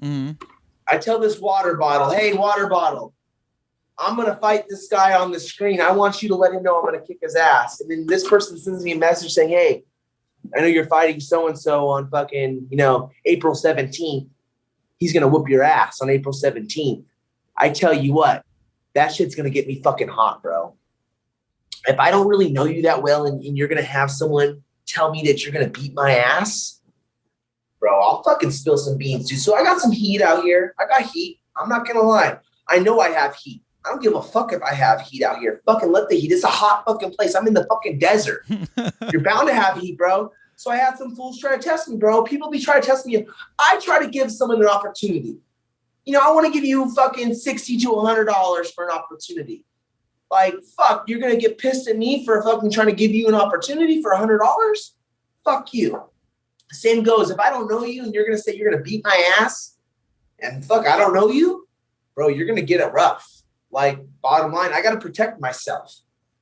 Mm-hmm. I tell this water bottle, hey, water bottle, I'm going to fight this guy on the screen. I want you to let him know I'm going to kick his ass. And then this person sends me a message saying, hey, I know you're fighting so-and-so on fucking, you know, April 17th. He's going to whoop your ass on April 17th. I tell you what, that shit's going to get me fucking hot, bro. If I don't really know you that well and you're going to have someone tell me that you're going to beat my ass, bro, I'll fucking spill some beans, dude. So I got some heat out here. I got heat. I'm not going to lie. I know I have heat. I don't give a fuck if I have heat out here. Fucking let the heat. It's a hot fucking place. I'm in the fucking desert. You're bound to have heat, bro. So I had some fools try to test me, bro. People be trying to test me. I try to give someone an opportunity. You know, I want to give you fucking $60 to $100 for an opportunity. Like, fuck, you're going to get pissed at me for fucking trying to give you an opportunity for $100? Fuck you. Same goes. If I don't know you and you're going to say you're going to beat my ass and fuck, I don't know you, bro, you're going to get it rough. Like, bottom line, I got to protect myself.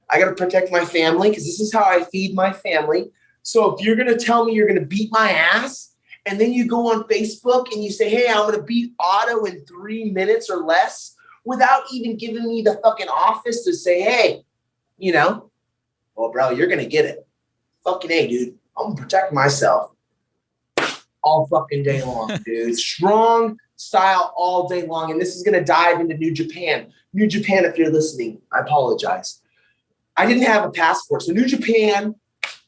I got to protect my family because this is how I feed my family. So if you're going to tell me you're going to beat my ass and then you go on Facebook and you say, hey, I'm going to beat Otto in 3 minutes or less without even giving me the fucking office to say, hey, you know, well, bro, you're going to get it. Fucking A, dude. I'm going to protect myself all fucking day long, dude. Strong style all day long. And this is going to dive into New Japan. New Japan, if you're listening, I apologize. I didn't have a passport. So New Japan,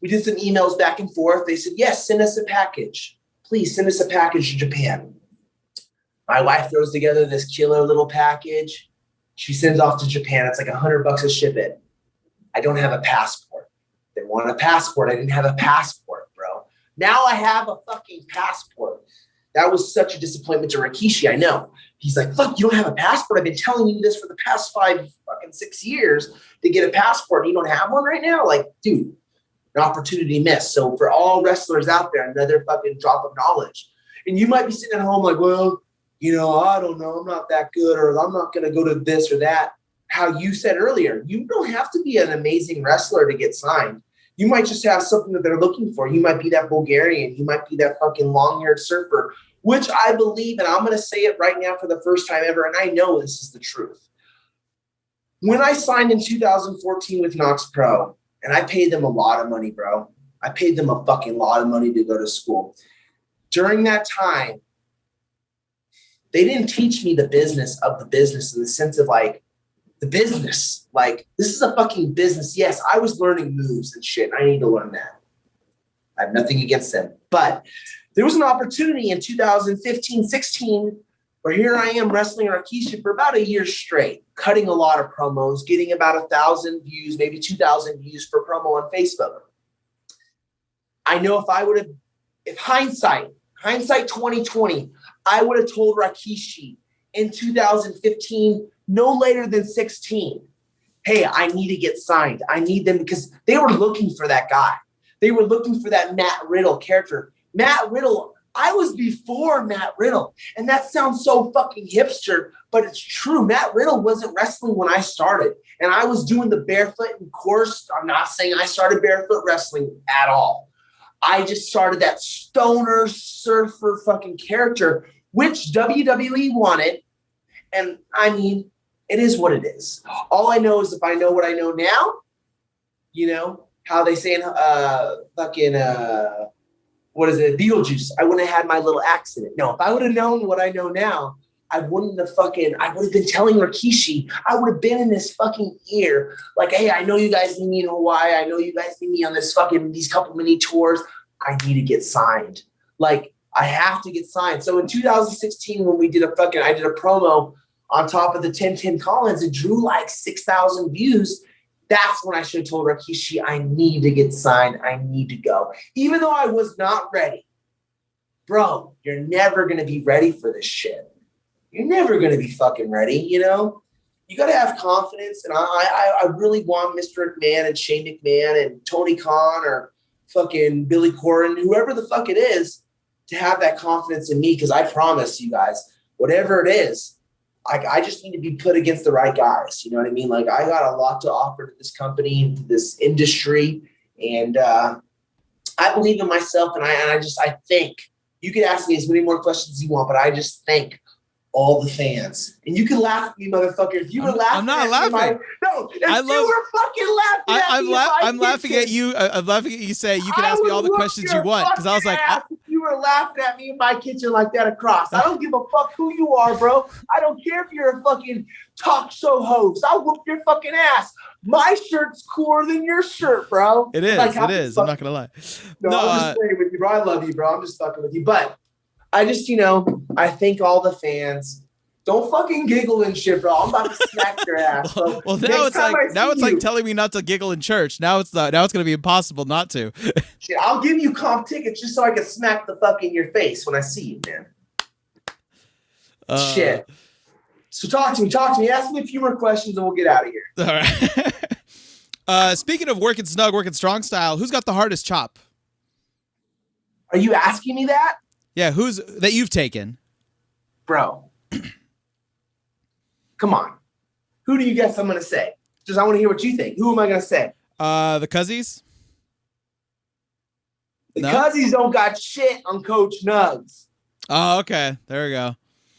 we did some emails back and forth. They said, yes, send us a package. Please send us a package to Japan. My wife throws together this killer little package. She sends off to Japan. It's like $100 to ship it. I don't have a passport. They want a passport. I didn't have a passport, bro. Now I have a fucking passport. That was such a disappointment to Rikishi, I know. He's like, fuck, you don't have a passport? I've been telling you this for the past 6 years to get a passport. And you don't have one right now? Like, dude, an opportunity missed. So for all wrestlers out there, another fucking drop of knowledge. And you might be sitting at home like, well, you know, I don't know. I'm not that good, or I'm not going to go to this or that. How you said earlier, you don't have to be an amazing wrestler to get signed. You might just have something that they're looking for. You might be that Bulgarian. You might be that fucking long-haired surfer, which I believe, and I'm going to say it right now for the first time ever, and I know this is the truth. When I signed in 2014 with Knokx Pro, and I paid them a lot of money, bro. I paid them a fucking lot of money to go to school. During that time, they didn't teach me the business of the business in the sense of like, the business. Like, this is a fucking business. Yes, I was learning moves and shit. I need to learn that. I have nothing against them. But there was an opportunity in 2015-16 where here I am wrestling Rikishi for about a year straight, cutting a lot of promos, getting about 1,000 views, maybe 2,000 views per promo on Facebook. I know if hindsight 2020, I would have told Rikishi in 2015, no later than 16, hey, I need to get signed. I need them because they were looking for that guy. They were looking for that Matt Riddle character. Matt Riddle, I was before Matt Riddle. And that sounds so fucking hipster, but it's true. Matt Riddle wasn't wrestling when I started. And I was doing the barefoot. And of course, I'm not saying I started barefoot wrestling at all. I just started that stoner surfer fucking character, which WWE wanted. And I mean, it is what it is. All I know is if I know what I know now, you know, how they say in what is it, Beetlejuice, I wouldn't have had my little accident. No, if I would have known what I know now, I would have been telling Rikishi, I would have been in this fucking ear. Like, hey, I know you guys need me in Hawaii. I know you guys need me on these couple mini tours. I need to get signed. Like, I have to get signed. So in 2016, when I did a promo on top of the 1010 Collins, it drew like 6,000 views. That's when I should have told Rikishi, I need to get signed. I need to go. Even though I was not ready. Bro, you're never going to be ready for this shit. You're never going to be fucking ready, you know? You got to have confidence. And I really want Mr. McMahon and Shane McMahon and Tony Khan or fucking Billy Corgan, whoever the fuck it is, to have that confidence in me. Because I promise you guys, whatever it is, I just need to be put against the right guys. You know what I mean? Like, I got a lot to offer to this company, to this industry. And I believe in myself. And I think you can ask me as many more questions as you want, but I just thank all the fans. And you can laugh at me, motherfucker. If you were laughing, I'm not laughing. You were fucking laughing at me. I'm laughing at you. I'm laughing at you saying you can ask me all the questions you want. Because I was like, if you were laughing at me in my kitchen like that across, I don't give a fuck who you are, bro. I don't care if you're a fucking talk show host. I'll whoop your fucking ass. My shirt's cooler than your shirt, bro. It is. It is. I'm not gonna lie. No, I'm just playing with you, bro. I love you, bro. I'm just fucking with you. But I just, I thank all the fans. Don't fucking giggle and shit, bro. I'm about to smack your ass, bro. Well, now it's like telling me not to giggle in church. Now it's gonna be impossible not to. Shit, I'll give you comp tickets just so I can smack the fuck in your face when I see you, man. Shit. So talk to me. Ask me a few more questions and we'll get out of here. All right. Speaking of working snug, working strong style, who's got the hardest chop? Are you asking me that? Yeah, who's that you've taken? Bro. Come on. Who do you guess I'm going to say? Just I want to hear what you think. Who am I going to say? The Cuzzies? The Cuzzies don't got shit on Coach Knokx. Oh, okay. There we go.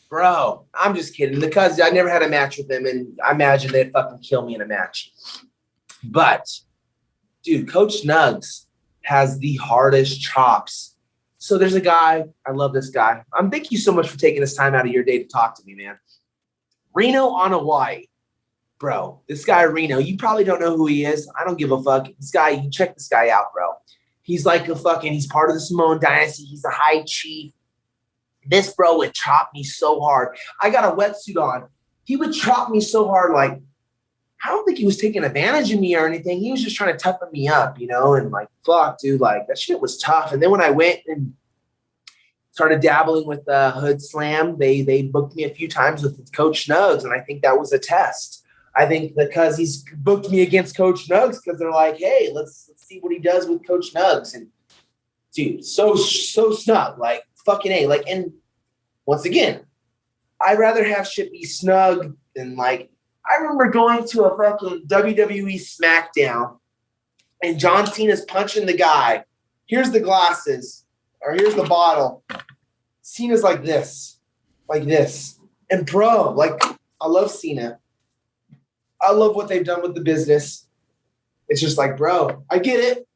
Bro, I'm just kidding. The Cuzzies, I never had a match with them, and I imagine they'd fucking kill me in a match. But, dude, Coach Knokx has the hardest chops. So there's a guy. I love this guy. Thank you so much for taking this time out of your day to talk to me, man. Reno on Hawaii. Bro, this guy Reno, you probably don't know who he is. I don't give a fuck. This guy, you check this guy out, bro. He's like he's part of the Samoan dynasty. He's the high chief. This bro would chop me so hard. I got a wetsuit on. He would chop me so hard, like, I don't think he was taking advantage of me or anything. He was just trying to toughen me up, and like, fuck, dude, like, that shit was tough. And then when I went and started dabbling with Hoodslam, they booked me a few times with Coach Knokx, and I think that was a test. I think because he's booked me against Coach Knokx because they're like, hey, let's see what he does with Coach Knokx. And dude, so snug, like fucking A. Like, and once again, I'd rather have shit be snug than like. I remember going to a fucking WWE SmackDown, and John Cena's punching the guy. Here's the glasses, or here's the bottle. Cena's like this. And bro, like, I love Cena. I love what they've done with the business. It's just like, bro, I get it.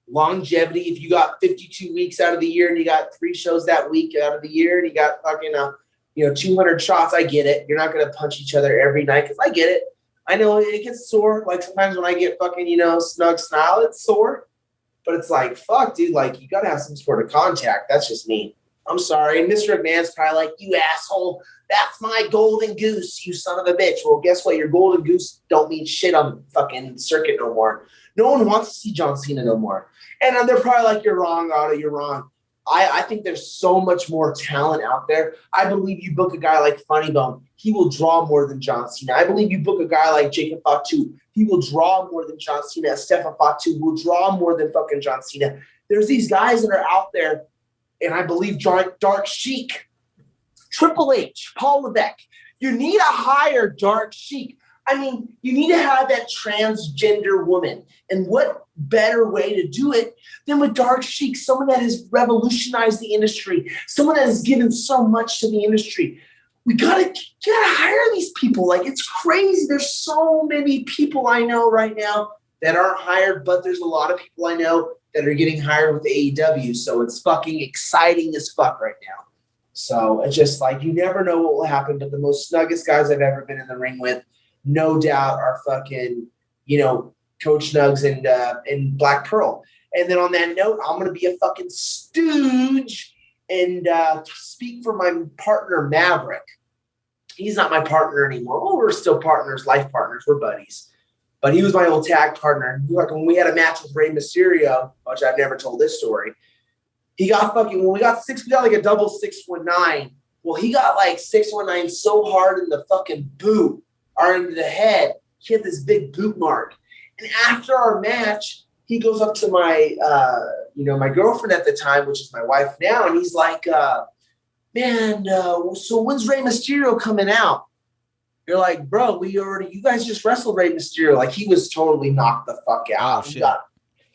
Longevity, if you got 52 weeks out of the year and you got 3 shows that week out of the year and you got fucking 200 shots, I get it. You're not going to punch each other every night because I get it. I know it gets sore. Like sometimes when I get fucking, snug style, it's sore. But it's like, fuck, dude, like you got to have some sort of contact. That's just me. I'm sorry. And Mr. McMahon's probably like, you asshole. That's my golden goose, you son of a bitch. Well, guess what? Your golden goose don't mean shit on the fucking circuit no more. No one wants to see John Cena no more. And they're probably like, you're wrong, Otto, you're wrong. I think there's so much more talent out there. I believe you book a guy like Funny Bone, he will draw more than John Cena. I believe you book a guy like Jacob Fatu, he will draw more than John Cena. Stefan Fatu will draw more than fucking John Cena. There's these guys that are out there, and I believe Dark Sheik, Triple H, Paul Levesque. You need to hire Dark Sheik. I mean, you need to have that transgender woman. And what better way to do it than with Dark Sheik, someone that has revolutionized the industry, someone that has given so much to the industry. We gotta hire these people. Like, it's crazy. There's so many people I know right now that aren't hired, but there's a lot of people I know that are getting hired with AEW. So it's fucking exciting as fuck right now. So it's just like, you never know what will happen, but the most snuggest guys I've ever been in the ring with, no doubt, are fucking, Coach Nugs and Black Pearl. And then on that note, I'm going to be a fucking stooge and speak for my partner, Maverick. He's not my partner anymore. Well, we're still partners, life partners. We're buddies. But he was my old tag partner. When we had a match with Rey Mysterio, which I've never told this story, he got when we got like a double 619. Well, he got like 619 so hard in the fucking boot, or into the head, he had this big boot mark. And after our match, he goes up to my, my girlfriend at the time, which is my wife now, and he's like, man, so when's Rey Mysterio coming out? You're like, bro, you guys just wrestled Rey Mysterio. Like, he was totally knocked the fuck out. Oh, shit. He got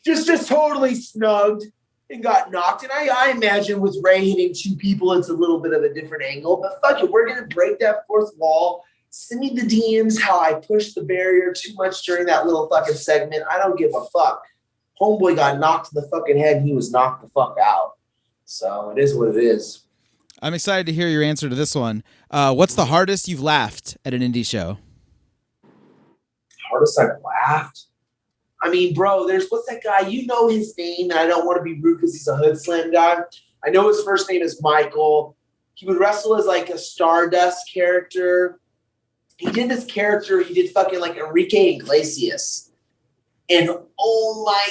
just totally snugged and got knocked. And I imagine with Rey hitting two people, it's a little bit of a different angle. But fuck it, we're going to break that fourth wall. Send me the DMs how I pushed the barrier too much during that little fucking segment. I don't give a fuck. Homeboy got knocked in the fucking head, and he was knocked the fuck out. So it is what it is. I'm excited to hear your answer to this one. What's the hardest you've laughed at an indie show? Hardest I've laughed? I mean, bro, what's that guy? You know his name, and I don't want to be rude because he's a Hoodslam guy. I know his first name is Michael. He would wrestle as like a Stardust character. He did this character. He did fucking like Enrique Iglesias. And oh my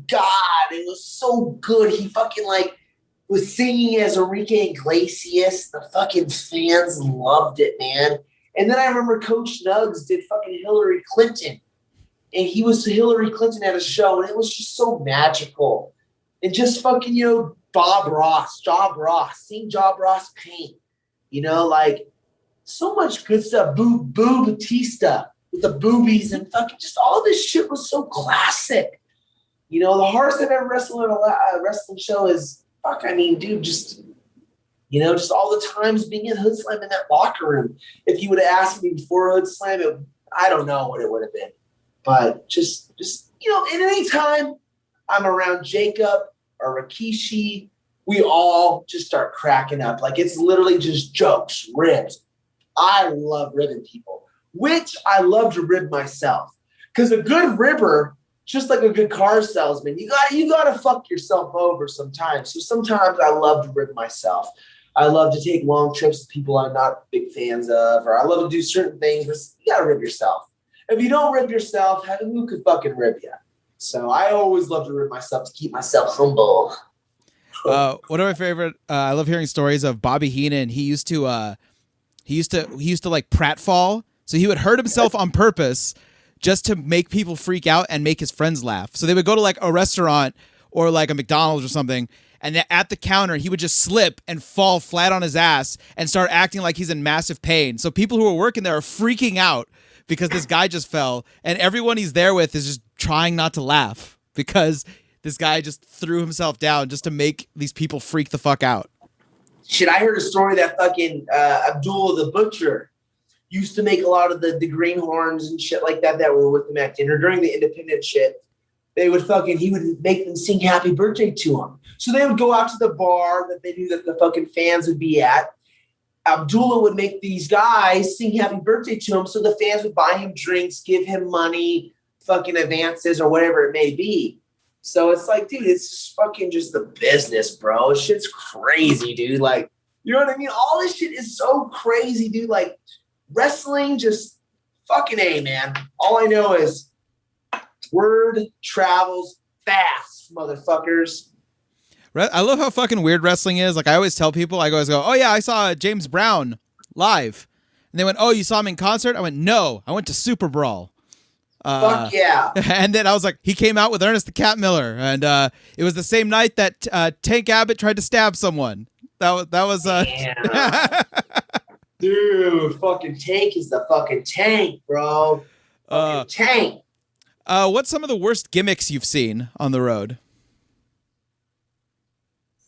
God, it was so good. He fucking like was singing as Enrique Iglesias. The fucking fans loved it, man. And then I remember Coach Nugs did fucking Hillary Clinton. And he was Hillary Clinton at a show. And it was just so magical. And just fucking, Job Ross, seeing Job Ross paint. Like, so much good stuff. Boo Batista with the boobies and fucking just all this shit was so classic. The hardest I've ever wrestled in a wrestling show is, dude, just all the times being in Hoodslam in that locker room. If you would have asked me before Hoodslam, I don't know what it would have been. But just at any time I'm around Jacob or Rikishi, we all just start cracking up. Like, it's literally just jokes, ribs. I love ribbing people, which I love to rib myself. Because a good ribber, just like a good car salesman, you gotta fuck yourself over sometimes. So sometimes I love to rib myself. I love to take long trips with people I'm not big fans of, or I love to do certain things, but you gotta rib yourself. If you don't rib yourself, who could fucking rib you? So I always love to rib myself to keep myself humble. One of my favorite, I love hearing stories of Bobby Heenan. He used to like pratfall. So he would hurt himself on purpose just to make people freak out and make his friends laugh. So they would go to like a restaurant or like a McDonald's or something, and at the counter, he would just slip and fall flat on his ass and start acting like he's in massive pain. So people who are working there are freaking out because this guy just fell, and everyone he's there with is just trying not to laugh because this guy just threw himself down just to make these people freak the fuck out. Shit, I heard a story that fucking Abdul the Butcher used to make a lot of the greenhorns and shit like that were with him at dinner during the independent shit. He would make them sing happy birthday to him. So they would go out to the bar that they knew that the fucking fans would be at. Abdullah would make these guys sing happy birthday to him so the fans would buy him drinks, give him money, fucking advances or whatever it may be. So it's like, dude, it's just fucking just the business, bro. Shit's crazy, dude. Like, you know what I mean? All this shit is so crazy, dude. Like, wrestling just fucking A, man. All I know is word travels fast, motherfuckers. I love how fucking weird wrestling is. Like I always tell people, I always go, "Oh yeah, I saw James Brown live," and they went, "Oh, you saw him in concert?" I went, "No, I went to Super Brawl." Fuck yeah! And then I was like, he came out with Ernest the Cat Miller, and it was the same night that Tank Abbott tried to stab someone. That was. Dude, fucking Tank is the fucking tank, bro. Fucking tank. What's some of the worst gimmicks you've seen on the road?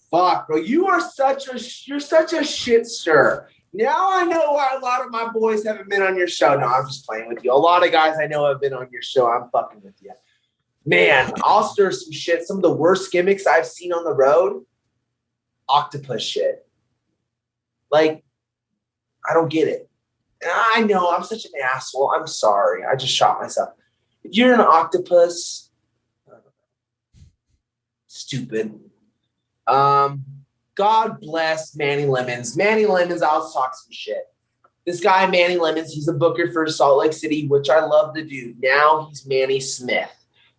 Fuck, bro. You're such a shit stir. Now I know why a lot of my boys haven't been on your show. No, I'm just playing with you. A lot of guys I know have been on your show. I'm fucking with you. Man, I'll stir some shit. Some of the worst gimmicks I've seen on the road, octopus shit. Like, I don't get it. And I know I'm such an asshole. I'm sorry. I just shot myself. If you're an octopus, stupid. God bless Manny Lemons. Manny Lemons, I'll talk some shit. This guy, Manny Lemons, he's a booker for Salt Lake City, which I love to do. Now he's Manny Smith,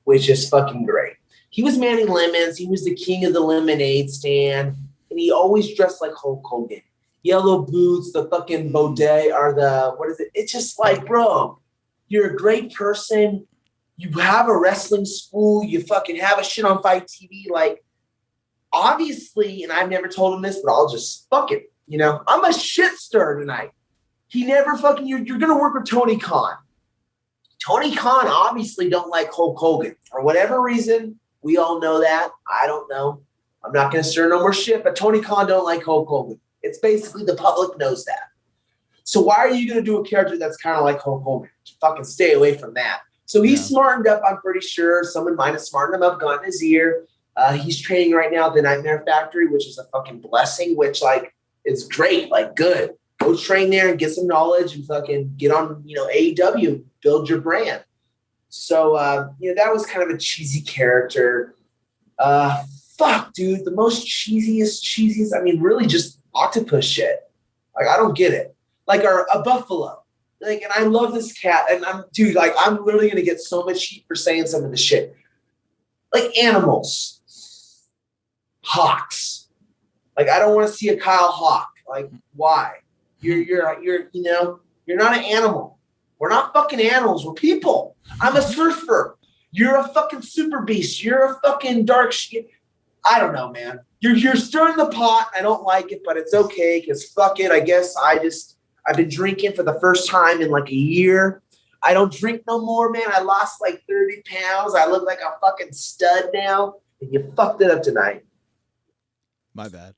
which is fucking great. He was Manny Lemons. He was the king of the lemonade stand, and he always dressed like Hulk Hogan. Yellow boots, the fucking boudet, or the, what is it? It's just like, bro, you're a great person. You have a wrestling school. You fucking have a shit on Fight TV. Like, obviously, and I've never told him this, but I'll just fuck it. You know, I'm a shit stir tonight. He never fucking, you're going to work with Tony Khan. Tony Khan obviously don't like Hulk Hogan. For whatever reason, we all know that. I don't know. I'm not going to stir no more shit, but Tony Khan don't like Hulk Hogan. It's basically the public knows that. So why are you going to do a character that's kind of like Hulk Hogan? Fucking stay away from that. So he's smartened up, I'm pretty sure. Someone might have smartened him up, got in his ear. He's training right now at the Nightmare Factory, which is a fucking blessing, which, like, is great. Like, good. Go train there and get some knowledge and fucking get on, AEW, build your brand. So, that was kind of a cheesy character. Fuck, dude. The most cheesiest, I mean, really just octopus shit. Like, I don't get it. Like, a buffalo. Like, and I love this cat. And I'm literally going to get so much heat for saying some of this shit. Like, animals. Hawks. Like, I don't want to see a Kyle Hawk. Like, why? You're not an animal. We're not fucking animals. We're people. I'm a surfer. You're a fucking super beast. You're a fucking dark shit. I don't know, man. You're stirring the pot. I don't like it, but it's okay because fuck it. I guess I've been drinking for the first time in like a year. I don't drink no more, man. I lost like 30 pounds. I look like a fucking stud now. And you fucked it up tonight. My bad.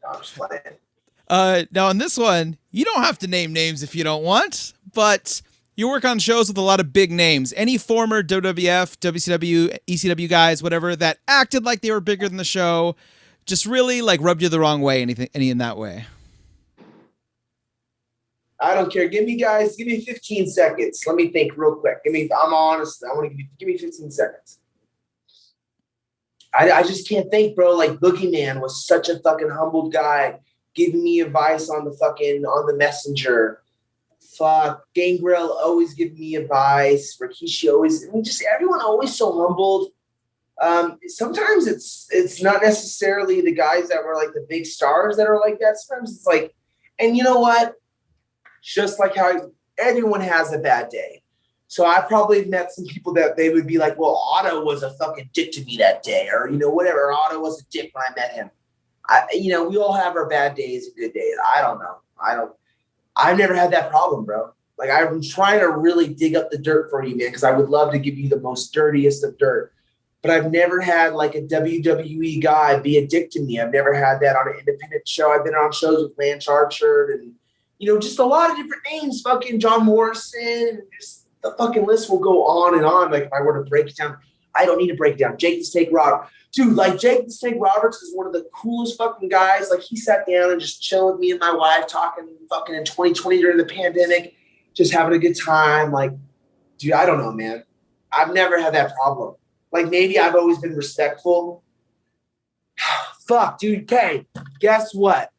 No, I'm just playing. Now on this one, you don't have to name names if you don't want, but you work on shows with a lot of big names. Any former WWF, WCW, ECW guys, whatever, that acted like they were bigger than the show, just really like rubbed you the wrong way, any in that way? I don't care. Give me 15 seconds. Let me think real quick. I'm honest. I want to give me 15 seconds. I just can't think, bro. Like, Boogeyman was such a fucking humbled guy, giving me advice on the messenger. Fuck. Gangrel always giving me advice. Rikishi always, just everyone always so humbled. Sometimes it's not necessarily the guys that were like the big stars that are like that. Sometimes it's like, and you know what? Just like how everyone has a bad day. So I probably met some people that they would be like, well, Otto was a fucking dick to me that day, or, whatever. Otto was a dick when I met him. We all have our bad days and good days. I don't know. I've never had that problem, bro. Like, I'm trying to really dig up the dirt for you, man, because I would love to give you the most dirtiest of dirt. But I've never had like a WWE guy be a dick to me. I've never had that on an independent show. I've been on shows with Lance Archer and, just a lot of different names, fucking John Morrison, and just the fucking list will go on and on. Like, if I were to break it down, I don't need to break it down. Jake the Snake Roberts. Dude, like, Jake the Snake Roberts is one of the coolest fucking guys. Like, he sat down and just chilled with me and my wife talking fucking in 2020 during the pandemic, just having a good time. Like, dude, I don't know, man. I've never had that problem. Like, maybe I've always been respectful. Fuck, dude. Okay, guess what?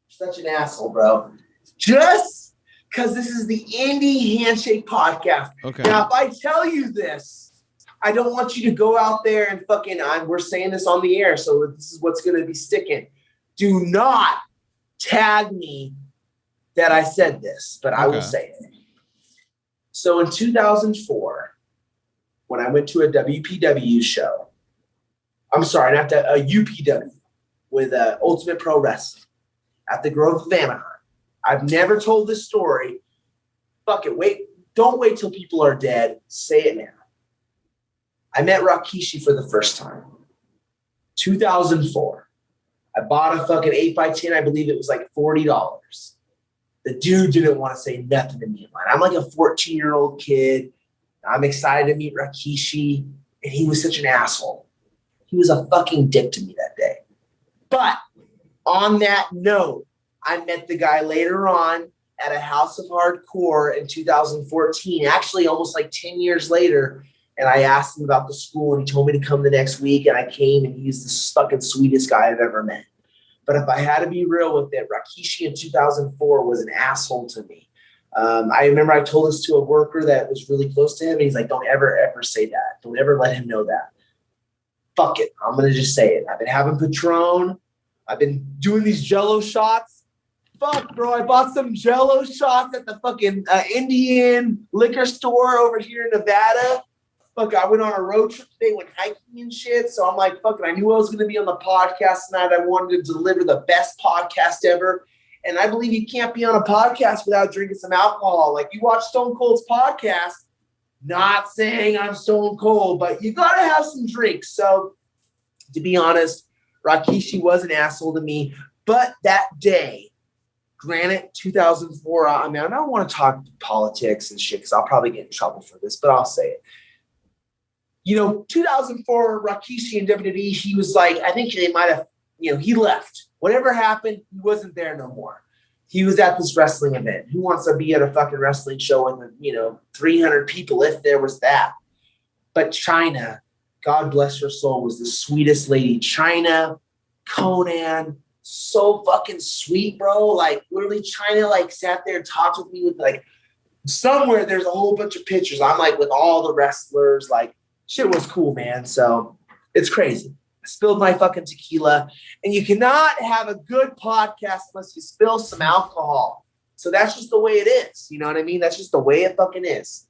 Such an asshole, bro. Just because this is the Indy Handshake podcast. Okay. Now, if I tell you this, I don't want you to go out there and fucking, we're saying this on the air, so this is what's going to be sticking. Do not tag me that I said this, but I will say it. So in 2004, when I went to a WPW show, I'm sorry, not a UPW with Ultimate Pro Wrestling at the Grove of Anaheim. I've never told this story. Fuck it, wait. Don't wait till people are dead. Say it now. I met Rikishi for the first time. 2004. I bought a fucking 8x10. I believe it was like $40. The dude didn't want to say nothing to me. I'm like a 14-year-old kid. I'm excited to meet Rikishi, and he was such an asshole. He was a fucking dick to me that day. But on that note, I met the guy later on at a House of Hardcore in 2014, actually almost like 10 years later, and I asked him about the school, and he told me to come the next week, and I came, and he's the fucking sweetest guy I've ever met. But if I had to be real with it, Rikishi in 2004 was an asshole to me. I remember I told this to a worker that was really close to him, and he's like, don't ever, ever say that. Don't ever let him know that. Fuck it. I'm going to just say it. I've been having Patron. I've been doing these Jell-O shots. Fuck, bro. I bought some Jell-O shots at the fucking Indian liquor store over here in Nevada. Fuck, I went on a road trip today, went hiking and shit. So I'm like, fuck it. I knew I was going to be on the podcast tonight. I wanted to deliver the best podcast ever. And I believe you can't be on a podcast without drinking some alcohol. Like, you watch Stone Cold's podcast, not saying I'm Stone Cold, but you got to have some drinks. So to be honest, Rikishi was an asshole to me. But that day, granted, 2004, I mean, I don't want to talk politics and shit because I'll probably get in trouble for this, but I'll say it. 2004, Rikishi in WWE, he was like, I think they might have, he left. Whatever happened, he wasn't there no more. He was at this wrestling event. Who wants to be at a fucking wrestling show with, 300 people, if there was that? But China, God bless her soul, was the sweetest lady. China, Conan, so fucking sweet, bro. Like, literally, China, sat there and talked with me with, somewhere there's a whole bunch of pictures. I'm, with all the wrestlers. Shit was cool, man. So, it's crazy. I spilled my fucking tequila. And you cannot have a good podcast unless you spill some alcohol. So, that's just the way it is. You know what I mean? That's just the way it fucking is.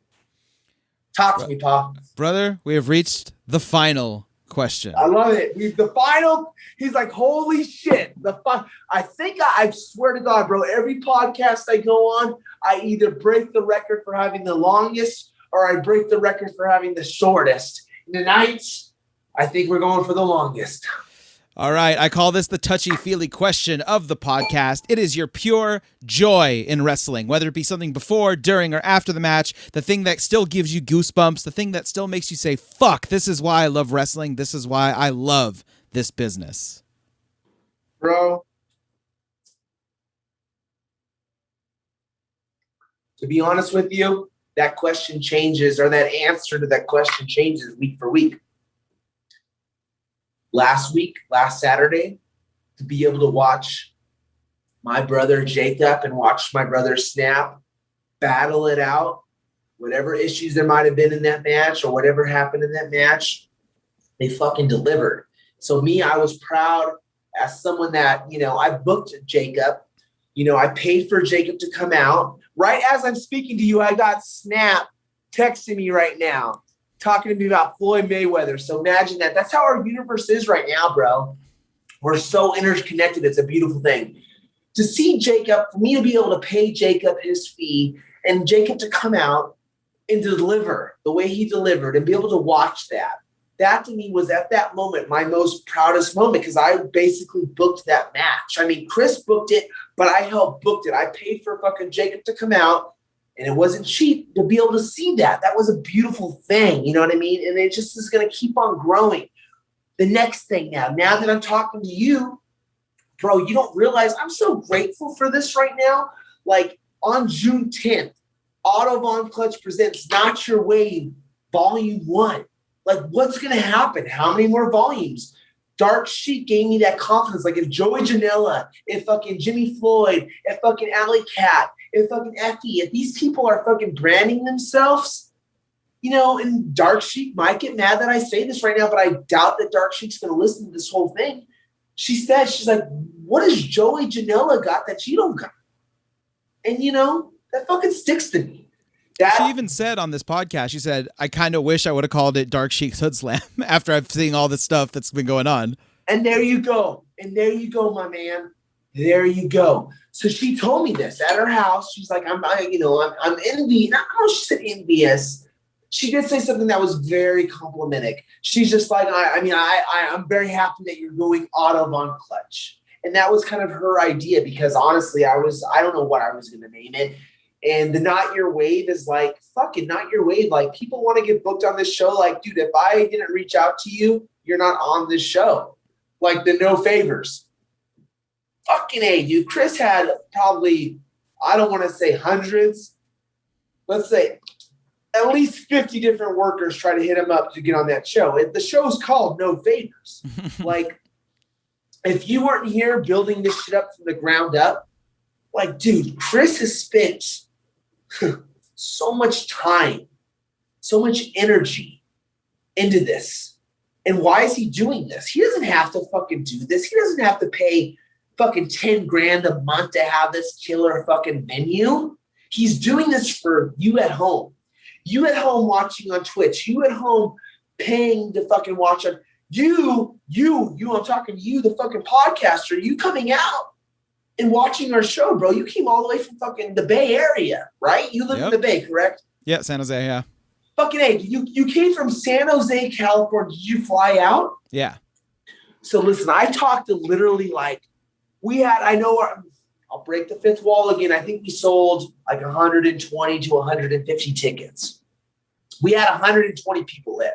Talk to me, Paul. Brother, we have reached the final question. I love it. The final, he's like, holy shit. I swear to God, bro, every podcast I go on, I either break the record for having the longest or I break the record for having the shortest. Tonight, I think we're going for the longest. All right. I call this the touchy-feely question of the podcast. It is your pure joy in wrestling, whether it be something before, during, or after the match, the thing that still gives you goosebumps, the thing that still makes you say, fuck, this is why I love wrestling. This is why I love this business. Bro, to be honest with you, that question changes, or that answer to that question changes week for week. Last Saturday, to be able to watch my brother Jacob and watch my brother Snap battle it out, whatever issues there might have been in that match or whatever happened in that match, they fucking delivered. So I was proud as someone that, I booked Jacob. I paid for Jacob to come out. Right as I'm speaking to you, I got Snap texting me right now, talking to me about Floyd Mayweather. So imagine that. That's how our universe is right now, bro. We're so interconnected. It's a beautiful thing. To see Jacob, for me to be able to pay Jacob his fee and Jacob to come out and deliver the way he delivered and be able to watch that. That to me was at that moment my most proudest moment because I basically booked that match. I mean, Chris booked it, but I helped booked it. I paid for fucking Jacob to come out. And it wasn't cheap to be able to see that. That was a beautiful thing. You know what I mean? And it just is going to keep on growing. The next thing now that I'm talking to you, bro, you don't realize I'm so grateful for this right now. On June 10th, Otto Von Clutch presents Not Your Wave, Volume 1. What's going to happen? How many more volumes? Dark Sheik gave me that confidence. If Joey Janela, if fucking Jimmy Floyd, if fucking Alley Cat, if fucking Effie, if these people are fucking branding themselves, and Dark Sheik might get mad that I say this right now, but I doubt that Dark Sheik's going to listen to this whole thing. She's like, what has Joey Janela got that you don't got? And, that fucking sticks to me. She even said on this podcast, she said, I kind of wish I would have called it Dark Sheik's Hoodslam after I've seen all this stuff that's been going on. And there you go. My man. There you go. So she told me this at her house. She's like, I'm envious. I don't know if she said envious. She did say something that was very complimenting. She's just like, I'm very happy that you're going Otto Von Clutch. And that was kind of her idea because honestly, I don't know what I was going to name it. And the Not Your Wave is like, fucking not your wave. Like, people want to get booked on this show. Like, dude, if I didn't reach out to you, you're not on this show. Like, the no favors. Fucking A, dude. Chris had probably, I don't want to say hundreds. Let's say at least 50 different workers try to hit him up to get on that show. The show's called No Favors. Like, if you weren't here building this shit up from the ground up, like, dude, Chris has spent so much time, so much energy into this. And why is he doing this? He doesn't have to fucking do this. He doesn't have to pay fucking 10 grand a month to have this killer fucking venue. He's doing this for you at home. You at home watching on Twitch. You at home paying to fucking watch on you, I'm talking to you, the fucking podcaster, you coming out and watching our show, bro. You came all the way from fucking the Bay Area, right? You live in the Bay, correct? Yeah, San Jose, yeah. Fucking A, you came from San Jose, California. Did you fly out? Yeah. So listen, I talked to literally like, I'll break the fifth wall again. I think we sold like 120 to 150 tickets. We had 120 people there.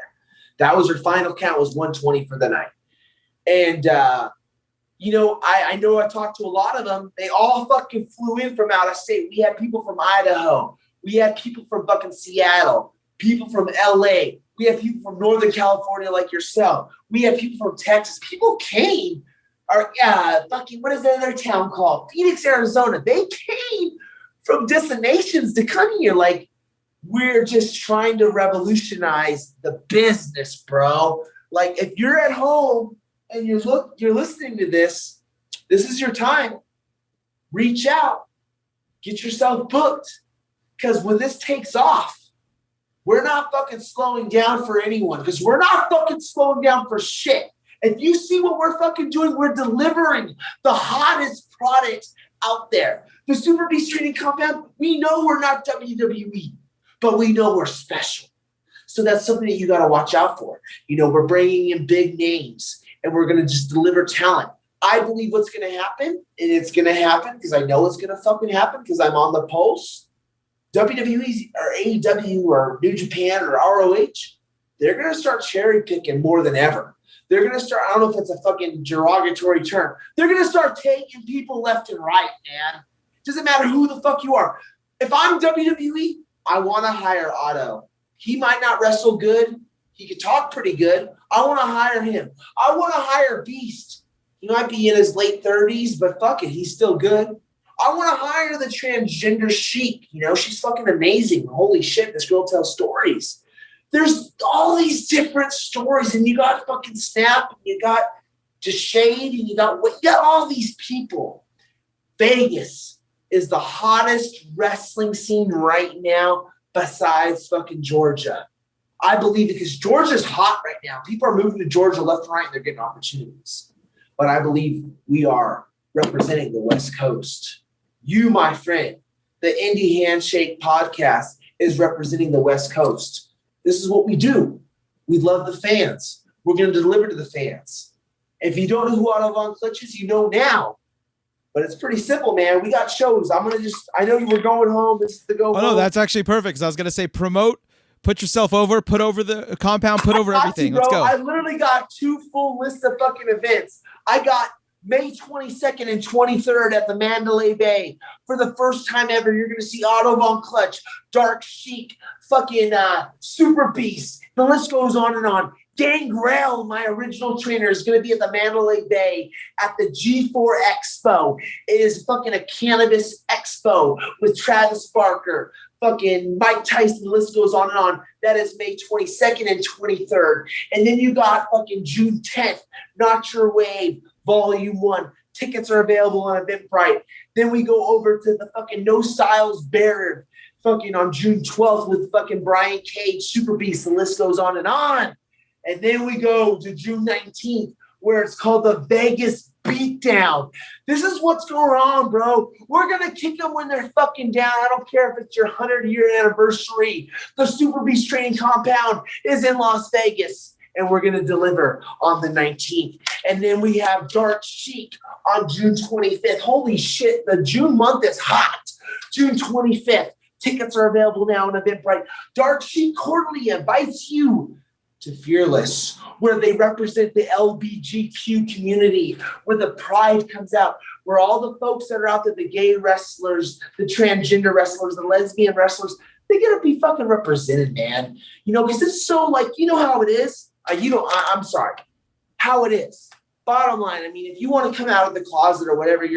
That was our final count, was 120 for the night. And, I know I talked to a lot of them. They all fucking flew in from out of state. We had people from Idaho. We had people from fucking Seattle, people from LA. We had people from Northern California like yourself. We had people from Texas. People came, what is that other town called? Phoenix, Arizona. They came from destinations to come here. Like, we're just trying to revolutionize the business, bro. Like, if you're at home and you're listening to this is your time. Reach out. Get yourself booked. Because when this takes off, we're not fucking slowing down for anyone. Because we're not fucking slowing down for shit. If you see what we're fucking doing, we're delivering the hottest products out there. The SuperBeast Training Compound, we know we're not WWE, but we know we're special. So that's something that you got to watch out for. We're bringing in big names and we're going to just deliver talent. I believe what's going to happen, and it's going to happen because I know it's going to fucking happen because I'm on the pulse. WWE or AEW or New Japan or ROH, they're going to start cherry picking more than ever. They're going to start, I don't know if it's a fucking derogatory term. They're going to start taking people left and right, man. Doesn't matter who the fuck you are. If I'm WWE, I want to hire Otto. He might not wrestle good. He could talk pretty good. I want to hire him. I want to hire Beast. He might be in his late 30s, but fuck it, he's still good. I want to hire the transgender Sheik. She's fucking amazing. Holy shit, this girl tells stories. There's all these different stories, and you got fucking Snap, and you got Deshade, and you got all these people. Vegas is the hottest wrestling scene right now besides fucking Georgia. I believe it because Georgia's hot right now. People are moving to Georgia left and right, and they're getting opportunities. But I believe we are representing the West Coast. You, my friend, the Indy Handshake podcast is representing the West Coast. This is what we do. We love the fans. We're going to deliver to the fans. If you don't know who Otto Von Clutch is, you know now. But it's pretty simple, man. We got shows. I know you were going home. This is the go home. Oh, no, that's actually perfect. Because I was going to say promote, put yourself over, put over the compound, put over everything. Let's go. I literally got 2 full lists of fucking events. I got May 22nd and 23rd at the Mandalay Bay. For the first time ever, you're going to see Otto Von Clutch, Dark Sheik, fucking SuperBeast. The list goes on and on. Gangrel, my original trainer, is going to be at the Mandalay Bay at the G4 Expo. It is fucking a cannabis expo with Travis Barker, fucking Mike Tyson, the list goes on and on. That is May 22nd and 23rd. And then you got fucking June 10th, Not Your Wave, Volume 1. Tickets are available on Eventbrite. Then we go over to the fucking No Styles Barrier fucking on June 12th with fucking Brian Cage, SuperBeast. The list goes on and on. And then we go to June 19th where it's called the Vegas Beatdown. This is what's going on, bro. We're going to kick them when they're fucking down. I don't care if it's your 100-year anniversary. The SuperBeast Training Compound is in Las Vegas, and we're going to deliver on the 19th. And then we have Dark Chic on June 25th. Holy shit, the June month is hot. June 25th. Tickets are available now on Eventbrite. Dark Chic Quarterly invites you to Fearless, where they represent the LBGQ community, where the pride comes out, where all the folks that are out there, the gay wrestlers, the transgender wrestlers, the lesbian wrestlers, they get to be fucking represented, man. You know, because it's so like, you know how it is? I'm sorry. How it is. Bottom line, I mean, if you want to come out of the closet or whatever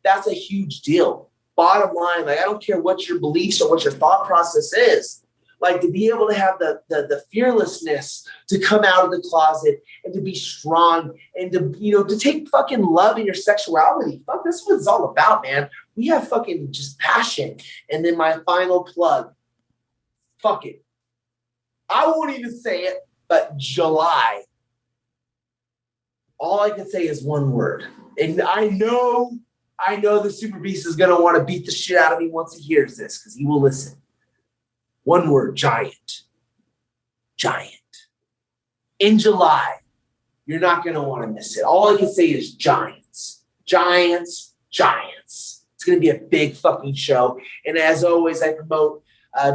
that's a huge deal. Bottom line, like, I don't care what your beliefs or what your thought process is. Like, to be able to have the fearlessness to come out of the closet and to be strong and to, you know, to take fucking love in your sexuality. Fuck, that's what it's all about, man. We have fucking just passion. And then my final plug. Fuck it. I won't even say it, but July. All I can say is one word. And I know the SuperBeast is going to want to beat the shit out of me once he hears this, because he will listen. One word, giant. Giant. In July, you're not going to want to miss it. All I can say is giants. Giants. Giants. It's going to be a big fucking show. And as always, I promote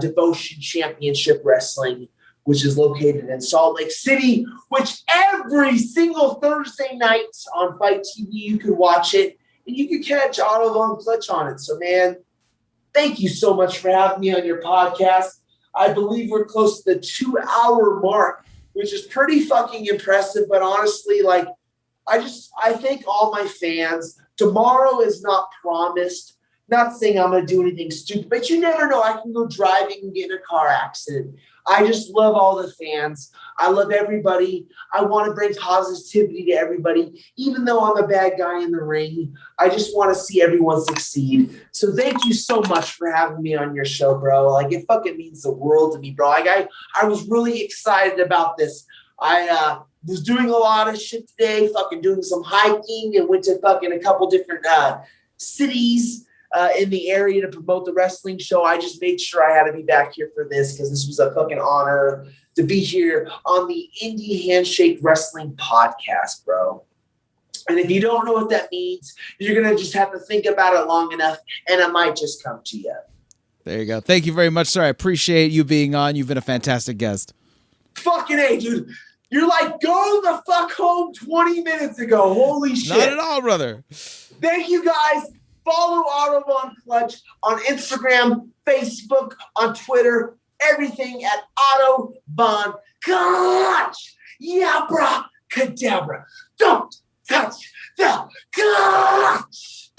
Devotion Championship Wrestling, which is located in Salt Lake City, which every single Thursday night on Fight TV, you can watch it. And you can catch Otto Von Clutch on it. So, man, thank you so much for having me on your podcast. I believe we're close to the 2-hour mark, which is pretty fucking impressive. But honestly, like, I thank all my fans. Tomorrow is not promised. Not saying I'm going to do anything stupid, but you never know. I can go driving and get in a car accident. I just love all the fans. I love everybody. I want to bring positivity to everybody. Even though I'm a bad guy in the ring, I just want to see everyone succeed. So thank you so much for having me on your show, bro. Like, it fucking means the world to me, bro. Like, I was really excited about this. I was doing a lot of shit today, fucking doing some hiking, and went to fucking a couple different cities in the area to promote the wrestling show. I just made sure I had to be back here for this, because this was a fucking honor to be here on the Indy Handshake Wrestling Podcast, bro. And if you don't know what that means, you're going to just have to think about it long enough, and it might just come to you. There you go. Thank you very much, sir. I appreciate you being on. You've been a fantastic guest. Fucking A, dude. You're like, go the fuck home 20 minutes ago. Holy shit. Not at all, brother. Thank you, guys. Follow Otto Von Clutch on Instagram, Facebook, on Twitter, everything at Otto Von Clutch. Yabra Cadabra. Don't touch the clutch.